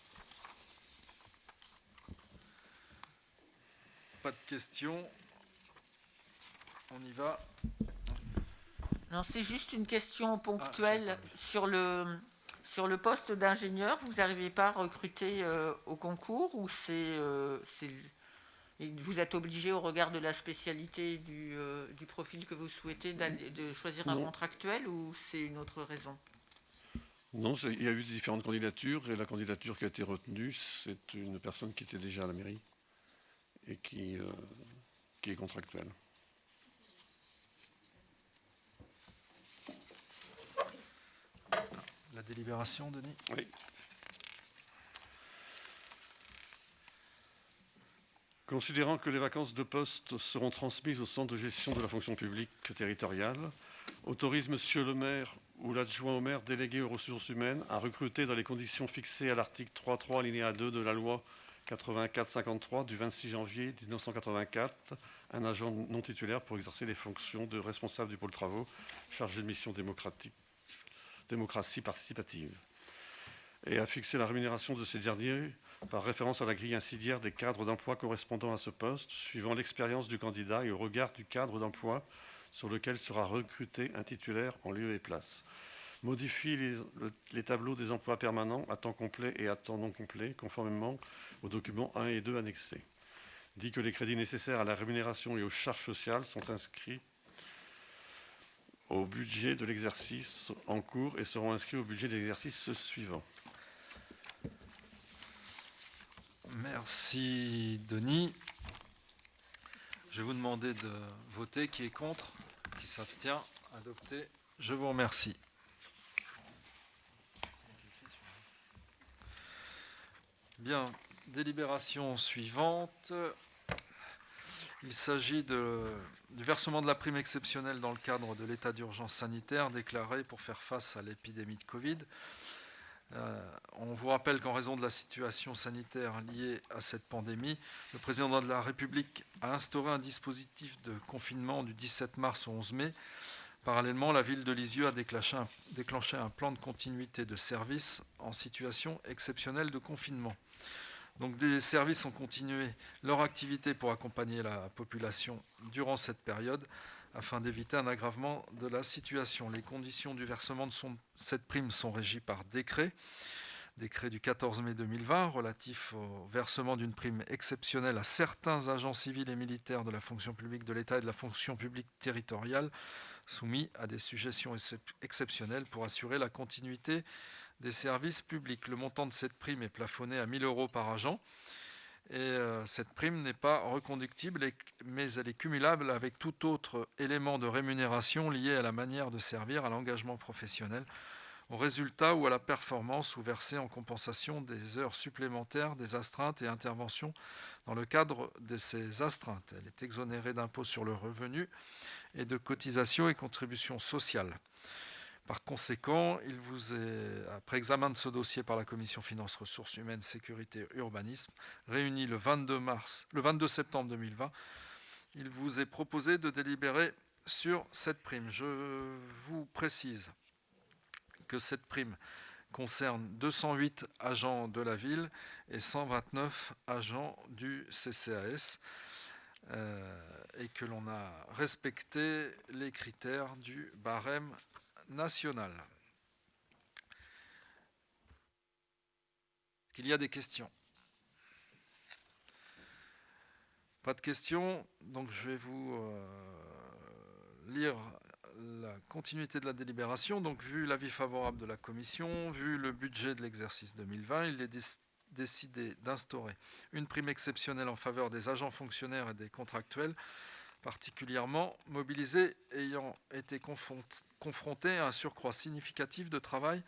Pas de questions. On y va. Non, c'est juste une question ponctuelle sur le poste d'ingénieur. Vous n'arrivez pas à recruter au concours ou vous êtes obligé, au regard de la spécialité du profil que vous souhaitez, de choisir un contractuel, ou c'est une autre raison? Non, il y a eu différentes candidatures et la candidature qui a été retenue, c'est une personne qui était déjà à la mairie et qui est contractuelle. La délibération, Denis? Oui. Considérant que les vacances de poste seront transmises au centre de gestion de la fonction publique territoriale, autorise Monsieur le maire ou l'adjoint au maire délégué aux ressources humaines à recruter dans les conditions fixées à l'article 3.3 alinéa 2 de la loi 84-53 du 26 janvier 1984 un agent non titulaire pour exercer les fonctions de responsable du pôle travaux chargé de mission démocratie participative, et à fixer la rémunération de ces derniers par référence à la grille insidiaire des cadres d'emploi correspondant à ce poste, suivant l'expérience du candidat et au regard du cadre d'emploi sur lequel sera recruté un titulaire en lieu et place. Modifie les tableaux des emplois permanents à temps complet et à temps non complet, conformément aux documents 1 et 2 annexés. Dit que les crédits nécessaires à la rémunération et aux charges sociales sont inscrits au budget de l'exercice en cours et seront inscrits au budget de l'exercice suivant. Merci Denis. Je vais vous demander de voter. Qui est contre? Qui s'abstient? Adopté. Je vous remercie. Bien, délibération suivante. Il s'agit du versement de la prime exceptionnelle dans le cadre de l'état d'urgence sanitaire déclaré pour faire face à l'épidémie de Covid. On vous rappelle qu'en raison de la situation sanitaire liée à cette pandémie, le président de la République a instauré un dispositif de confinement du 17 mars au 11 mai. Parallèlement, la ville de Lisieux a déclenché un plan de continuité de service en situation exceptionnelle de confinement. Donc, les services ont continué leur activité pour accompagner la population durant cette période afin d'éviter un aggravement de la situation. Les conditions du versement de cette prime sont régies par décret du 14 mai 2020 relatif au versement d'une prime exceptionnelle à certains agents civils et militaires de la fonction publique de l'État et de la fonction publique territoriale soumis à des sujétions exceptionnelles pour assurer la continuité des services publics. Le montant de cette prime est plafonné à 1 000 € par agent. Et cette prime n'est pas reconductible, mais elle est cumulable avec tout autre élément de rémunération lié à la manière de servir, à l'engagement professionnel, au résultat ou à la performance, ou versée en compensation des heures supplémentaires, des astreintes et interventions dans le cadre de ces astreintes. Elle est exonérée d'impôt sur le revenu et de cotisations et contributions sociales. Par conséquent, il vous est, après examen de ce dossier par la Commission Finances, Ressources Humaines, Sécurité et Urbanisme, réunie le 22 septembre 2020, il vous est proposé de délibérer sur cette prime. Je vous précise que cette prime concerne 208 agents de la ville et 129 agents du CCAS et que l'on a respecté les critères du barème national. Est-ce qu'il y a des questions? Pas de questions, donc je vais vous lire la continuité de la délibération. Donc, vu l'avis favorable de la Commission, vu le budget de l'exercice 2020, il est décidé d'instaurer une prime exceptionnelle en faveur des agents fonctionnaires et des contractuels particulièrement mobilisés ayant été confrontés à un surcroît significatif de travail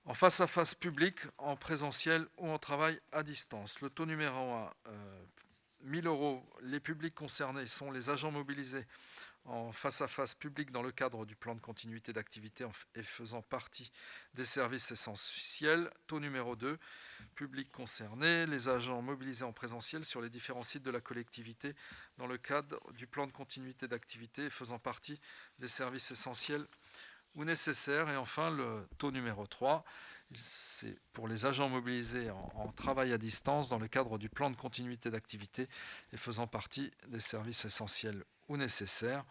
en face-à-face public, en présentiel ou en travail à distance. Le taux numéro 1, 1 000 €. Les publics concernés sont les agents mobilisés en face-à-face public dans le cadre du plan de continuité d'activité et faisant partie des services essentiels. Taux numéro 2, public concerné, les agents mobilisés en présentiel sur les différents sites de la collectivité dans le cadre du plan de continuité d'activité et faisant partie des services essentiels ou nécessaires. Et enfin, le taux numéro 3, c'est pour les agents mobilisés en travail à distance dans le cadre du plan de continuité d'activité et faisant partie des services essentiels ou nécessaires.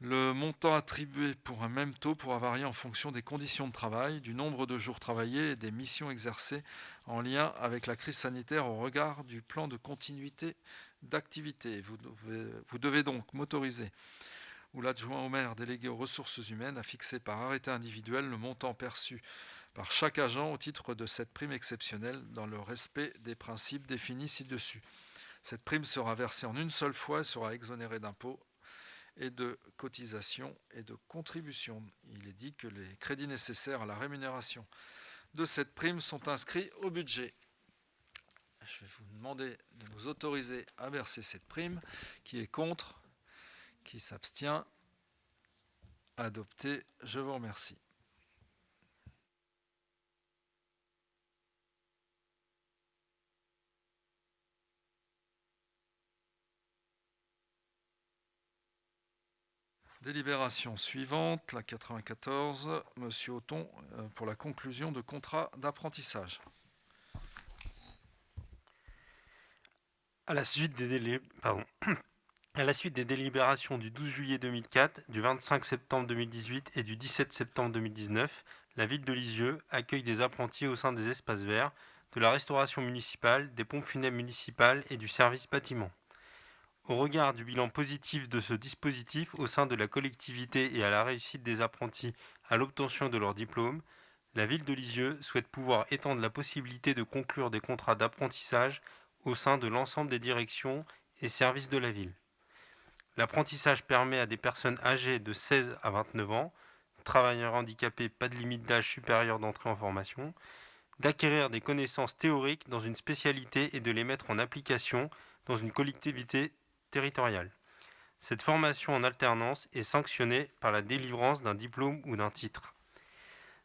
Le montant attribué pour un même taux pourra varier en fonction des conditions de travail, du nombre de jours travaillés et des missions exercées en lien avec la crise sanitaire au regard du plan de continuité d'activité. Vous devez donc m'autoriser ou l'adjoint au maire délégué aux ressources humaines à fixer par arrêté individuel le montant perçu par chaque agent au titre de cette prime exceptionnelle dans le respect des principes définis ci-dessus. Cette prime sera versée en une seule fois et sera exonérée d'impôts et de cotisations et de contributions. Il est dit que les crédits nécessaires à la rémunération de cette prime sont inscrits au budget. Je vais vous demander de nous autoriser à verser cette prime. Qui est contre? Qui s'abstient? Adopté. Je vous remercie. Délibération suivante, la 94, Monsieur Othon, pour la conclusion de contrat d'apprentissage. À la suite des délibérations du 12 juillet 2004, du 25 septembre 2018 et du 17 septembre 2019, la ville de Lisieux accueille des apprentis au sein des espaces verts, de la restauration municipale, des pompes funèbres municipales et du service bâtiment. Au regard du bilan positif de ce dispositif au sein de la collectivité et à la réussite des apprentis à l'obtention de leur diplôme, la ville de Lisieux souhaite pouvoir étendre la possibilité de conclure des contrats d'apprentissage au sein de l'ensemble des directions et services de la ville. L'apprentissage permet à des personnes âgées de 16 à 29 ans, travailleurs handicapés, pas de limite d'âge supérieure d'entrée en formation, d'acquérir des connaissances théoriques dans une spécialité et de les mettre en application dans une collectivité territoriale. Cette formation en alternance est sanctionnée par la délivrance d'un diplôme ou d'un titre.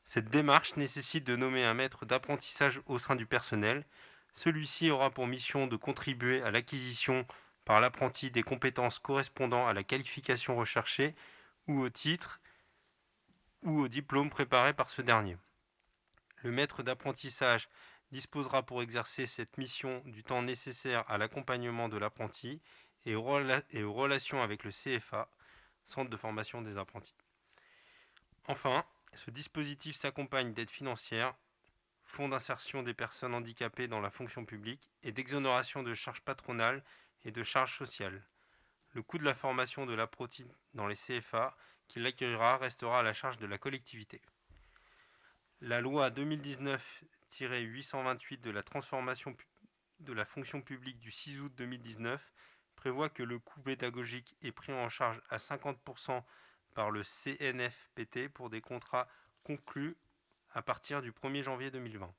Cette démarche nécessite de nommer un maître d'apprentissage au sein du personnel. Celui-ci aura pour mission de contribuer à l'acquisition par l'apprenti des compétences correspondant à la qualification recherchée ou au titre ou au diplôme préparé par ce dernier. Le maître d'apprentissage disposera pour exercer cette mission du temps nécessaire à l'accompagnement de l'apprenti et aux relations avec le CFA, Centre de formation des apprentis. Enfin, ce dispositif s'accompagne d'aides financières, fonds d'insertion des personnes handicapées dans la fonction publique et d'exonération de charges patronales et de charges sociales. Le coût de la formation de l'apprenti dans les CFA qui l'accueillera restera à la charge de la collectivité. La loi 2019-828 de la transformation de la fonction publique du 6 août 2019 prévoit que le coût pédagogique est pris en charge à 50% par le CNFPT pour des contrats conclus à partir du 1er janvier 2020.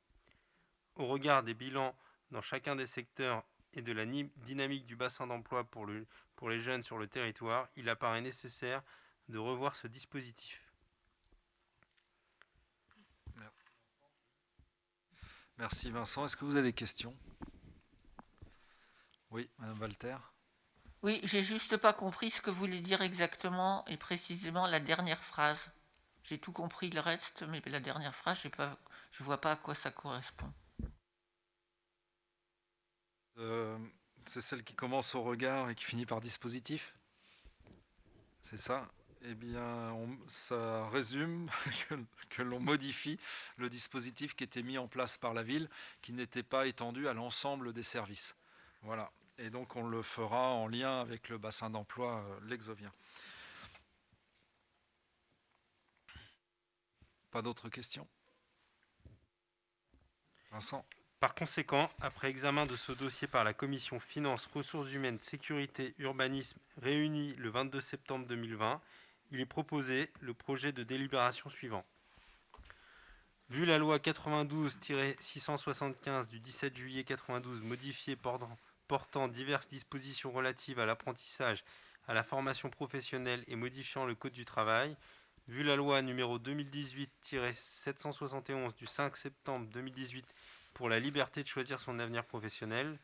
Au regard des bilans dans chacun des secteurs et de la dynamique du bassin d'emploi pour les jeunes sur le territoire, il apparaît nécessaire de revoir ce dispositif. Merci Vincent. Est-ce que vous avez des questions? Oui, Madame Walter. Oui, j'ai juste pas compris ce que voulait dire exactement et précisément la dernière phrase. J'ai tout compris le reste, mais la dernière phrase, je vois pas à quoi ça correspond. C'est celle qui commence au regard et qui finit par dispositif? C'est ça? Eh bien, ça résume que l'on modifie le dispositif qui était mis en place par la ville, qui n'était pas étendu à l'ensemble des services. Voilà. Et donc, on le fera en lien avec le bassin d'emploi lexovien. Pas d'autres questions? Vincent? Par conséquent, après examen de ce dossier par la commission Finances, Ressources humaines, Sécurité, Urbanisme, réunie le 22 septembre 2020, il est proposé le projet de délibération suivant. Vu la loi 92-675 du 17 juillet 92 modifiée portant diverses dispositions relatives à l'apprentissage, à la formation professionnelle et modifiant le Code du travail, vu la loi numéro 2018-771 du 5 septembre 2018 pour la liberté de choisir son avenir professionnel,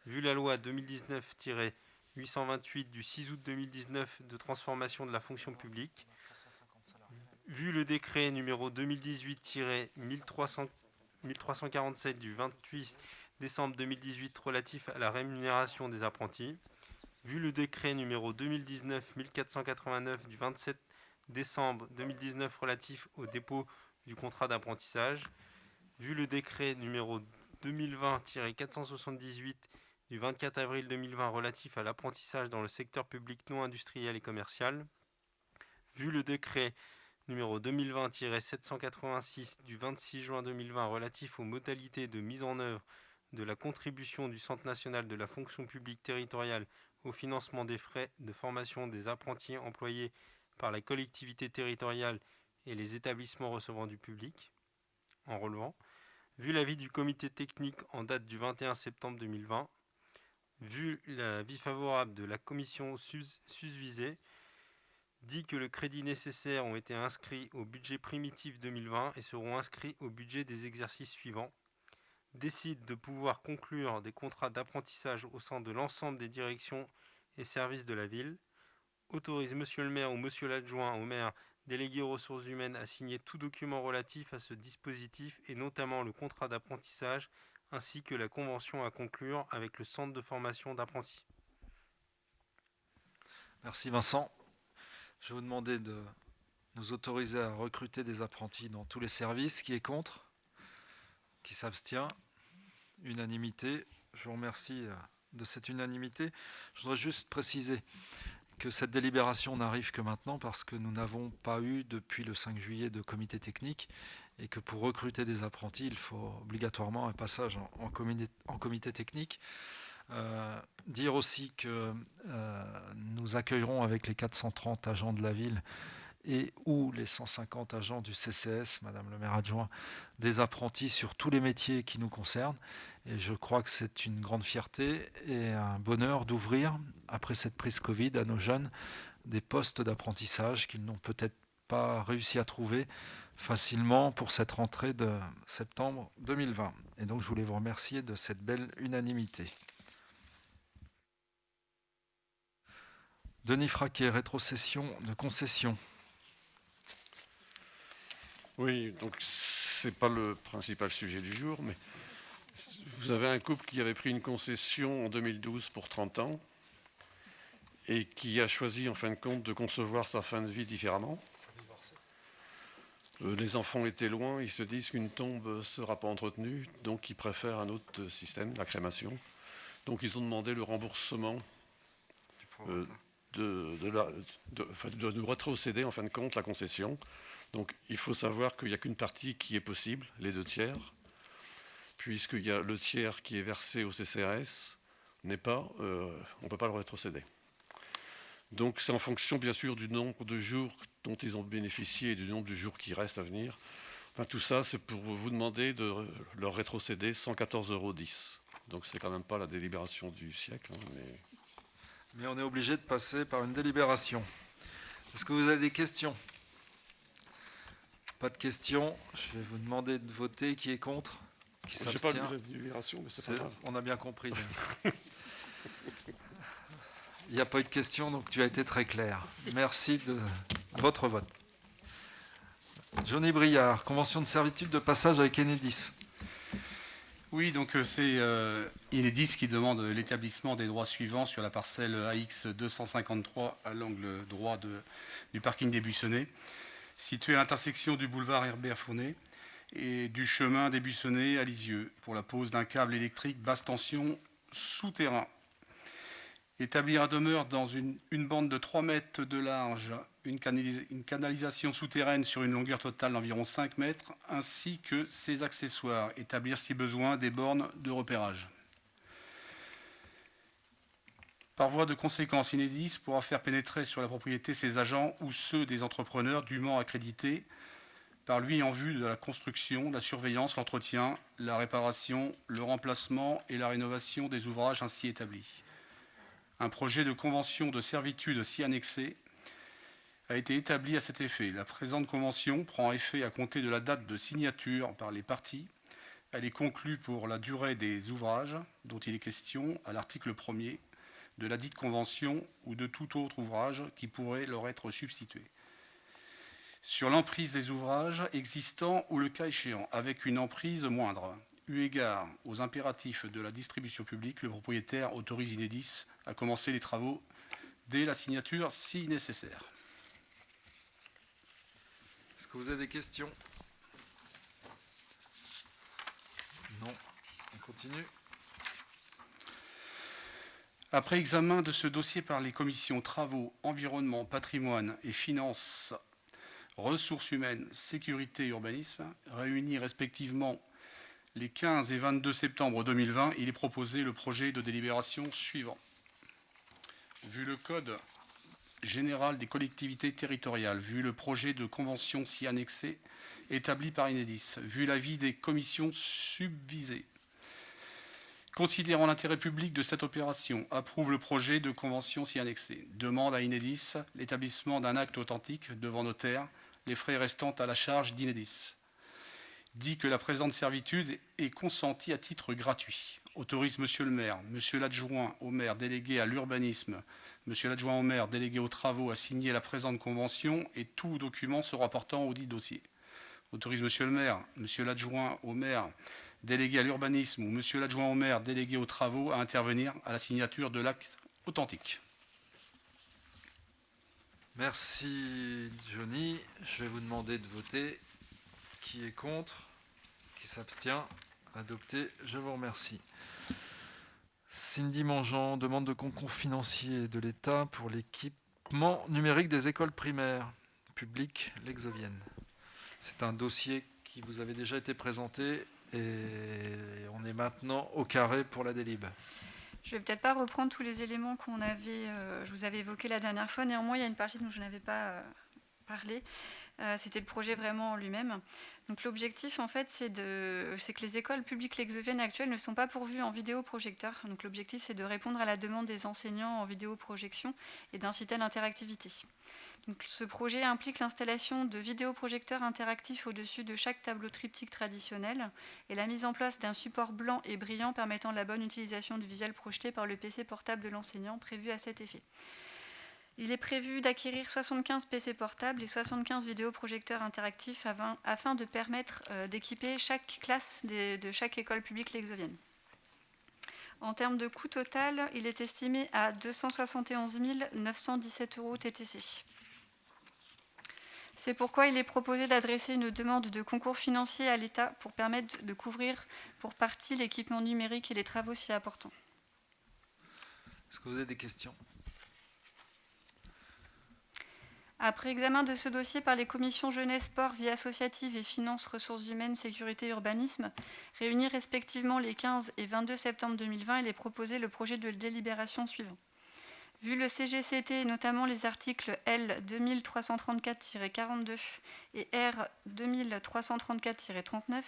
vu la loi 2019-828 du 6 août 2019 de transformation de la fonction publique, vu le décret numéro 2018-1347 du 28 décembre 2018 relatif à la rémunération des apprentis, vu le décret numéro 2019-1489 du 27 décembre 2019 relatif au dépôt du contrat d'apprentissage, vu le décret numéro 2020-478 du 24 avril 2020 relatif à l'apprentissage dans le secteur public non industriel et commercial, vu le décret numéro 2020-786 du 26 juin 2020 relatif aux modalités de mise en œuvre de la contribution du Centre national de la fonction publique territoriale au financement des frais de formation des apprentis employés par la collectivité territoriale et les établissements recevant du public, en relevant, vu l'avis du comité technique en date du 21 septembre 2020, vu l'avis favorable de la commission susvisée, dit que les crédits nécessaires ont été inscrits au budget primitif 2020 et seront inscrits au budget des exercices suivants, décide de pouvoir conclure des contrats d'apprentissage au sein de l'ensemble des directions et services de la ville, autorise monsieur le maire ou monsieur l'adjoint au maire délégué aux ressources humaines à signer tout document relatif à ce dispositif et notamment le contrat d'apprentissage ainsi que la convention à conclure avec le centre de formation d'apprentis. Merci Vincent. Je vais vous demander de nous autoriser à recruter des apprentis dans tous les services. Qui est contre? Qui s'abstient? Unanimité. Je vous remercie de cette unanimité. Je voudrais juste préciser que cette délibération n'arrive que maintenant parce que nous n'avons pas eu depuis le 5 juillet de comité technique et que pour recruter des apprentis, il faut obligatoirement un passage en comité technique. Dire aussi que nous accueillerons avec les 430 agents de la ville et ou les 150 agents du CCS, Madame le maire adjoint, des apprentis sur tous les métiers qui nous concernent. Et je crois que c'est une grande fierté et un bonheur d'ouvrir, après cette prise Covid, à nos jeunes des postes d'apprentissage qu'ils n'ont peut-être pas réussi à trouver facilement pour cette rentrée de septembre 2020. Et donc je voulais vous remercier de cette belle unanimité. Denis Fraquet, rétrocession de concession. Oui, donc ce n'est pas le principal sujet du jour, mais vous avez un couple qui avait pris une concession en 2012 pour 30 ans et qui a choisi en fin de compte de concevoir sa fin de vie différemment. Les enfants étaient loin, ils se disent qu'une tombe ne sera pas entretenue, donc ils préfèrent un autre système, la crémation. Donc ils ont demandé le remboursement de nous rétrocéder en fin de compte la concession. Donc il faut savoir qu'il n'y a qu'une partie qui est possible, les 2 tiers, puisqu'il y a le tiers qui est versé au CCRS, on ne peut pas le rétrocéder. Donc c'est en fonction bien sûr du nombre de jours dont ils ont bénéficié et du nombre de jours qui restent à venir. Enfin tout ça c'est pour vous demander de leur rétrocéder 114,10 €. Donc c'est quand même pas la délibération du siècle. Mais on est obligé de passer par une délibération. Est-ce que vous avez des questions? Pas de questions. Je vais vous demander de voter. Qui est contre? Qui s'abstient? Je n'ai pas lu la délibération, mais c'est pas grave. On a bien compris. Il n'y a pas eu de questions, donc tu as été très clair. Merci de votre vote. Johnny Briard, convention de servitude de passage avec Enedis. Oui, donc c'est Enedis qui demande l'établissement des droits suivants sur la parcelle AX 253 à l'angle droit du parking des Buissonnets, située à l'intersection du boulevard Herbert Fournet et du chemin des Buissonnets à Lisieux, pour la pose d'un câble électrique basse tension souterrain. Établir à demeure dans une bande de 3 mètres de large, une canalisation souterraine sur une longueur totale d'environ 5 mètres, ainsi que ses accessoires. Établir si besoin des bornes de repérage. Par voie de conséquence, Enedis pourra faire pénétrer sur la propriété ses agents ou ceux des entrepreneurs dûment accrédités par lui en vue de la construction, la surveillance, l'entretien, la réparation, le remplacement et la rénovation des ouvrages ainsi établis. Un projet de convention de servitude s'y annexé a été établi à cet effet. La présente convention prend effet à compter de la date de signature par les parties. Elle est conclue pour la durée des ouvrages dont il est question à l'article 1er de la dite convention ou de tout autre ouvrage qui pourrait leur être substitué. Sur l'emprise des ouvrages existants ou le cas échéant, avec une emprise moindre. Eu égard aux impératifs de la distribution publique, le propriétaire autorise Enedis à commencer les travaux dès la signature si nécessaire. Est-ce que vous avez des questions? Non. On continue. Après examen de ce dossier par les commissions Travaux, Environnement, Patrimoine et Finances, Ressources humaines, Sécurité et Urbanisme, réunis respectivement les 15 et 22 septembre 2020, il est proposé le projet de délibération suivant. Vu le Code général des collectivités territoriales, vu le projet de convention s'y annexé établi par Enedis, vu l'avis des commissions subvisées, considérant l'intérêt public de cette opération, approuve le projet de convention s'y annexé, demande à Enedis l'établissement d'un acte authentique devant notaire, les frais restant à la charge d'Enedis. Dit que la présente servitude est consentie à titre gratuit. Autorise Monsieur le maire, Monsieur l'adjoint au maire délégué à l'urbanisme, Monsieur l'adjoint au maire délégué aux travaux à signer la présente convention et tout document se rapportant au dit dossier. Autorise Monsieur le maire, Monsieur l'adjoint au maire délégué à l'urbanisme ou Monsieur l'adjoint au maire délégué aux travaux à intervenir à la signature de l'acte authentique. Merci Johnny. Je vais vous demander de voter. Qui est contre? Qui s'abstient? Adopté. Je vous remercie. Cindy Mangeant demande de concours financier de l'État pour l'équipement numérique des écoles primaires publiques lexoviennes. C'est un dossier qui vous avait déjà été présenté et on est maintenant au carré pour la délib. Je ne vais peut-être pas reprendre tous les éléments qu'on avait, je vous avais évoqués la dernière fois. Néanmoins, il y a une partie dont je n'avais pas parlé. C'était le projet vraiment en lui-même. Donc l'objectif, en fait, c'est que les écoles publiques lexoviennes actuelles ne sont pas pourvues en vidéoprojecteurs. Donc l'objectif, c'est de répondre à la demande des enseignants en vidéoprojection et d'inciter à l'interactivité. Donc ce projet implique l'installation de vidéoprojecteurs interactifs au-dessus de chaque tableau triptyque traditionnel et la mise en place d'un support blanc et brillant permettant la bonne utilisation du visuel projeté par le PC portable de l'enseignant prévu à cet effet. Il est prévu d'acquérir 75 PC portables et 75 vidéoprojecteurs interactifs afin de permettre d'équiper chaque classe de chaque école publique lexovienne. En termes de coût total, il est estimé à 271 917 € TTC. C'est pourquoi il est proposé d'adresser une demande de concours financier à l'État pour permettre de couvrir pour partie l'équipement numérique et les travaux si importants. Est-ce que vous avez des questions ? Après examen de ce dossier par les commissions jeunesse, sport, vie associative et finances, ressources humaines, sécurité et urbanisme, réunis respectivement les 15 et 22 septembre 2020, il est proposé le projet de délibération suivant. Vu le CGCT et notamment les articles L 2334-42 et R 2334-39,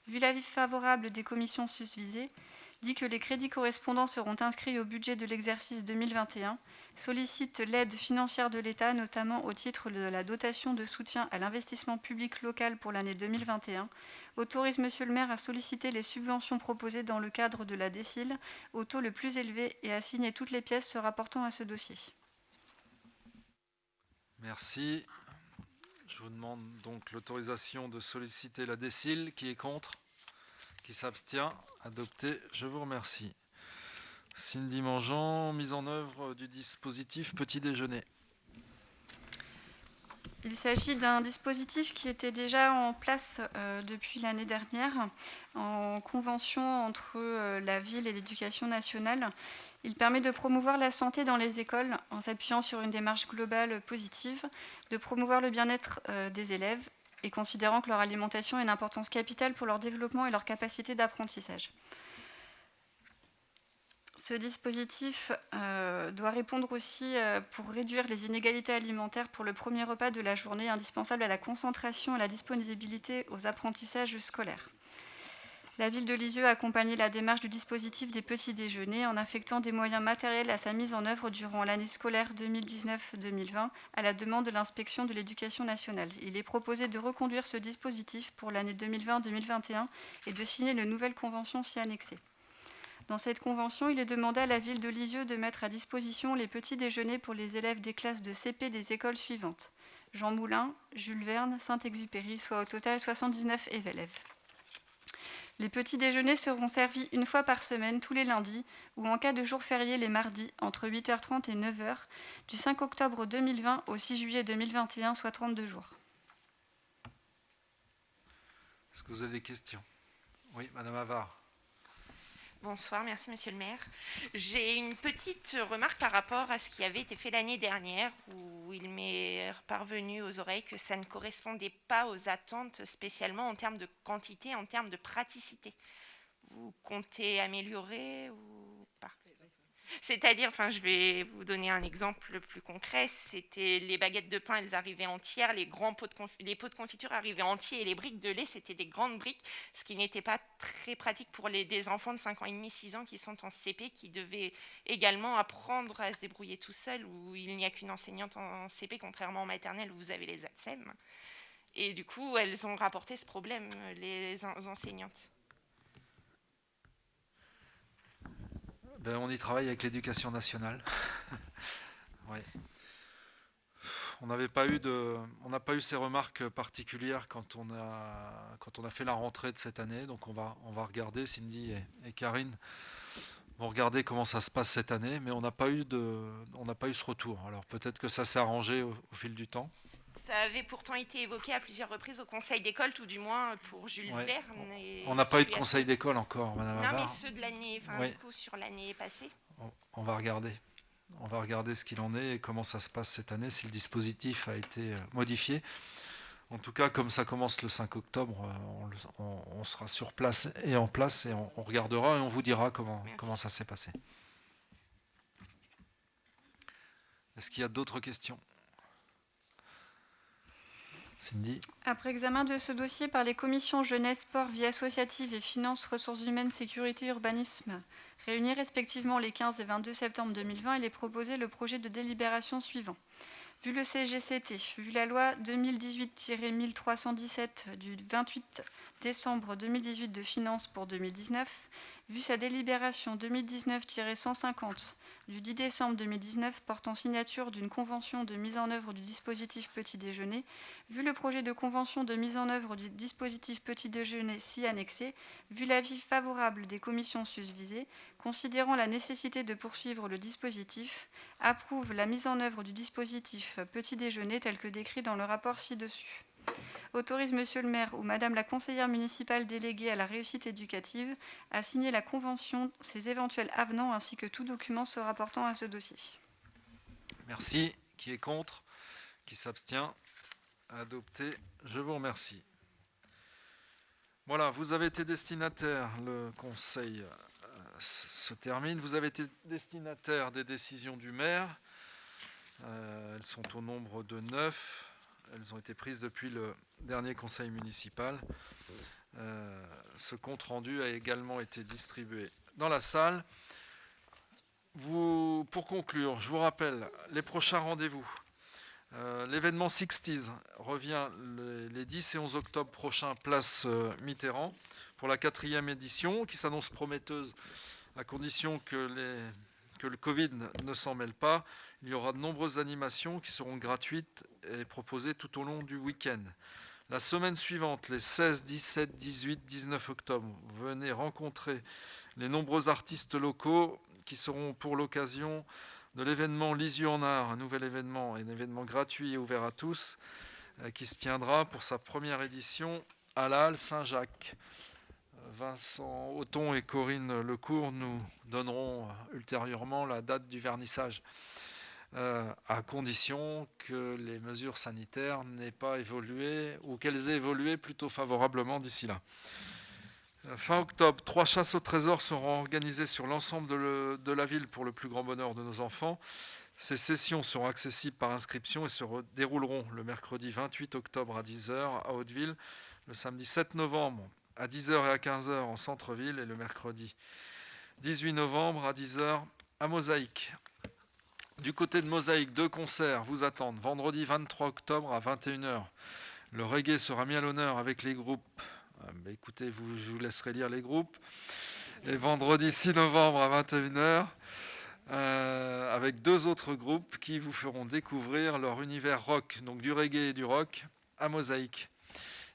vu l'avis favorable des commissions susvisées, dit que les crédits correspondants seront inscrits au budget de l'exercice 2021, sollicite l'aide financière de l'État, notamment au titre de la dotation de soutien à l'investissement public local pour l'année 2021, autorise Monsieur le maire à solliciter les subventions proposées dans le cadre de la DSIL au taux le plus élevé et à signer toutes les pièces se rapportant à ce dossier. Merci. Je vous demande donc l'autorisation de solliciter la DSIL. Qui est contre ? Qui s'abstient ? Adopté. Je vous remercie. Cindy Mangeant, mise en œuvre du dispositif petit déjeuner. Il s'agit d'un dispositif qui était déjà en place depuis l'année dernière, en convention entre la ville et l'éducation nationale. Il permet de promouvoir la santé dans les écoles en s'appuyant sur une démarche globale positive, de promouvoir le bien-être des élèves et considérant que leur alimentation a une importance capitale pour leur développement et leur capacité d'apprentissage. Ce dispositif doit répondre aussi pour réduire les inégalités alimentaires pour le premier repas de la journée, indispensable à la concentration et à la disponibilité aux apprentissages scolaires. La ville de Lisieux a accompagné la démarche du dispositif des petits déjeuners en affectant des moyens matériels à sa mise en œuvre durant l'année scolaire 2019-2020 à la demande de l'inspection de l'éducation nationale. Il est proposé de reconduire ce dispositif pour l'année 2020-2021 et de signer une nouvelle convention s'y annexée. Dans cette convention, il est demandé à la ville de Lisieux de mettre à disposition les petits déjeuners pour les élèves des classes de CP des écoles suivantes. Jean Moulin, Jules Verne, Saint-Exupéry, soit au total 79 élèves. Les petits déjeuners seront servis une fois par semaine, tous les lundis, ou en cas de jour férié les mardis, entre 8h30 et 9h, du 5 octobre 2020 au 6 juillet 2021, soit 32 jours. Est-ce que vous avez des questions? Oui, Madame Avard. Bonsoir, merci Monsieur le maire. J'ai une petite remarque par rapport à ce qui avait été fait l'année dernière, où il m'est parvenu aux oreilles que ça ne correspondait pas aux attentes spécialement en termes de quantité, en termes de praticité. Vous comptez améliorer ou pas? C'est-à-dire, enfin, je vais vous donner un exemple plus concret. C'était les baguettes de pain, elles arrivaient entières, les pots de confiture arrivaient entiers et les briques de lait, c'était des grandes briques, ce qui n'était pas très pratique pour des enfants de 5 ans et demi, 6 ans qui sont en CP, qui devaient également apprendre à se débrouiller tout seuls, où il n'y a qu'une enseignante en CP, contrairement en maternelle où vous avez les ATSEM. Et du coup, elles ont rapporté ce problème, les enseignantes. Ben, on y travaille avec l'éducation nationale. Ouais. On n'a pas eu ces remarques particulières quand on a fait la rentrée de cette année. Donc on va regarder, Cindy et Karine vont regarder comment ça se passe cette année, mais on n'a pas eu ce retour. Alors peut-être que ça s'est arrangé au fil du temps. Ça avait pourtant été évoqué à plusieurs reprises au conseil d'école, tout du moins pour Jules Verne. On n'a pas eu de conseil d'école encore, Madame Avard. Non, mais ceux de l'année, enfin du coup sur l'année passée. On va regarder. On va regarder ce qu'il en est et comment ça se passe cette année, si le dispositif a été modifié. En tout cas, comme ça commence le 5 octobre, on sera sur place et en place et on regardera et on vous dira comment ça s'est passé. Est-ce qu'il y a d'autres questions? Cindy. Après examen de ce dossier par les commissions jeunesse, sport, vie associative et finances, ressources humaines, sécurité, urbanisme, réunis respectivement les 15 et 22 septembre 2020, il est proposé le projet de délibération suivant. Vu le CGCT, vu la loi 2018-1317 du 28 décembre 2018 de finances pour 2019, vu sa délibération 2019-150 du 10 décembre 2019 portant signature d'une convention de mise en œuvre du dispositif petit déjeuner, vu le projet de convention de mise en œuvre du dispositif petit déjeuner si annexé, vu l'avis favorable des commissions susvisées, considérant la nécessité de poursuivre le dispositif, approuve la mise en œuvre du dispositif petit déjeuner tel que décrit dans le rapport ci-dessus. Autorise Monsieur le maire ou Madame la conseillère municipale déléguée à la réussite éducative à signer la convention, ses éventuels avenants ainsi que tout document se rapportant à ce dossier. Merci. Qui est contre? Qui s'abstient? Adopté. Je vous remercie. Voilà, vous avez été destinataire, le conseil se termine. Vous avez été destinataire des décisions du maire. Elles sont au nombre de 9. Elles ont été prises depuis le dernier conseil municipal. Ce compte-rendu a également été distribué dans la salle. Pour conclure, je vous rappelle les prochains rendez-vous. L'événement 60s revient les 10 et 11 octobre prochains, place Mitterrand, pour la 4e édition, qui s'annonce prometteuse à condition que le Covid ne s'en mêle pas. Il y aura de nombreuses animations qui seront gratuites et proposées tout au long du week-end. La semaine suivante, les 16, 17, 18, 19 octobre, venez rencontrer les nombreux artistes locaux qui seront pour l'occasion de l'événement Lisieux en Art, un nouvel événement, un événement gratuit et ouvert à tous, qui se tiendra pour sa première édition à la Halle Saint-Jacques. Vincent Auton et Corinne Lecourt nous donneront ultérieurement la date du vernissage, à condition que les mesures sanitaires n'aient pas évolué ou qu'elles aient évolué plutôt favorablement d'ici là. Fin octobre, 3 chasses au trésor seront organisées sur l'ensemble de la ville pour le plus grand bonheur de nos enfants. Ces sessions seront accessibles par inscription et se dérouleront le mercredi 28 octobre à 10h à Hauteville, le samedi 7 novembre à 10h et à 15h en centre-ville et le mercredi 18 novembre à 10h à Mosaïque. Du côté de Mosaïque, 2 concerts vous attendent. Vendredi 23 octobre à 21h, le reggae sera mis à l'honneur avec les groupes. Écoutez, je vous laisserai lire les groupes. Et vendredi 6 novembre à 21h, avec 2 autres groupes qui vous feront découvrir leur univers rock, donc du reggae et du rock, à Mosaïque.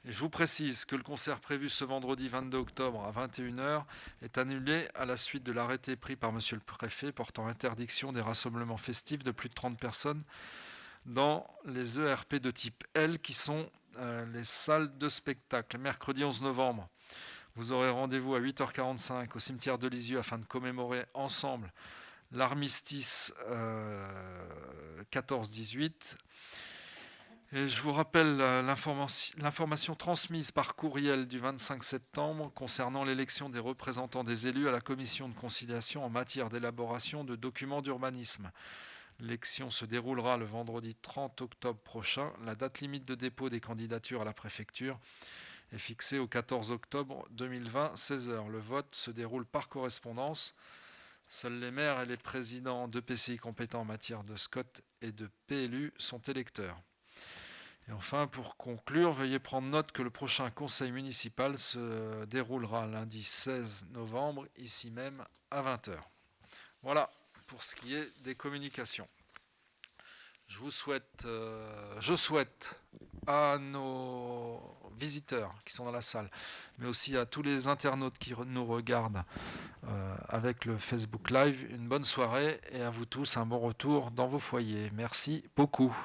Et je vous précise que le concert prévu ce vendredi 22 octobre à 21h est annulé à la suite de l'arrêté pris par Monsieur le Préfet portant interdiction des rassemblements festifs de plus de 30 personnes dans les ERP de type L qui sont les salles de spectacle. Mercredi 11 novembre, vous aurez rendez-vous à 8h45 au cimetière de Lisieux afin de commémorer ensemble l'armistice 14-18. Et je vous rappelle l'information transmise par courriel du 25 septembre concernant l'élection des représentants des élus à la commission de conciliation en matière d'élaboration de documents d'urbanisme. L'élection se déroulera le vendredi 30 octobre prochain. La date limite de dépôt des candidatures à la préfecture est fixée au 14 octobre 2020, 16h. Le vote se déroule par correspondance. Seuls les maires et les présidents d'EPCI compétents en matière de SCOT et de PLU sont électeurs. Et enfin, pour conclure, veuillez prendre note que le prochain conseil municipal se déroulera lundi 16 novembre, ici même à 20h. Voilà pour ce qui est des communications. Je souhaite à nos visiteurs qui sont dans la salle, mais aussi à tous les internautes qui nous regardent avec le Facebook Live, une bonne soirée et à vous tous un bon retour dans vos foyers. Merci beaucoup.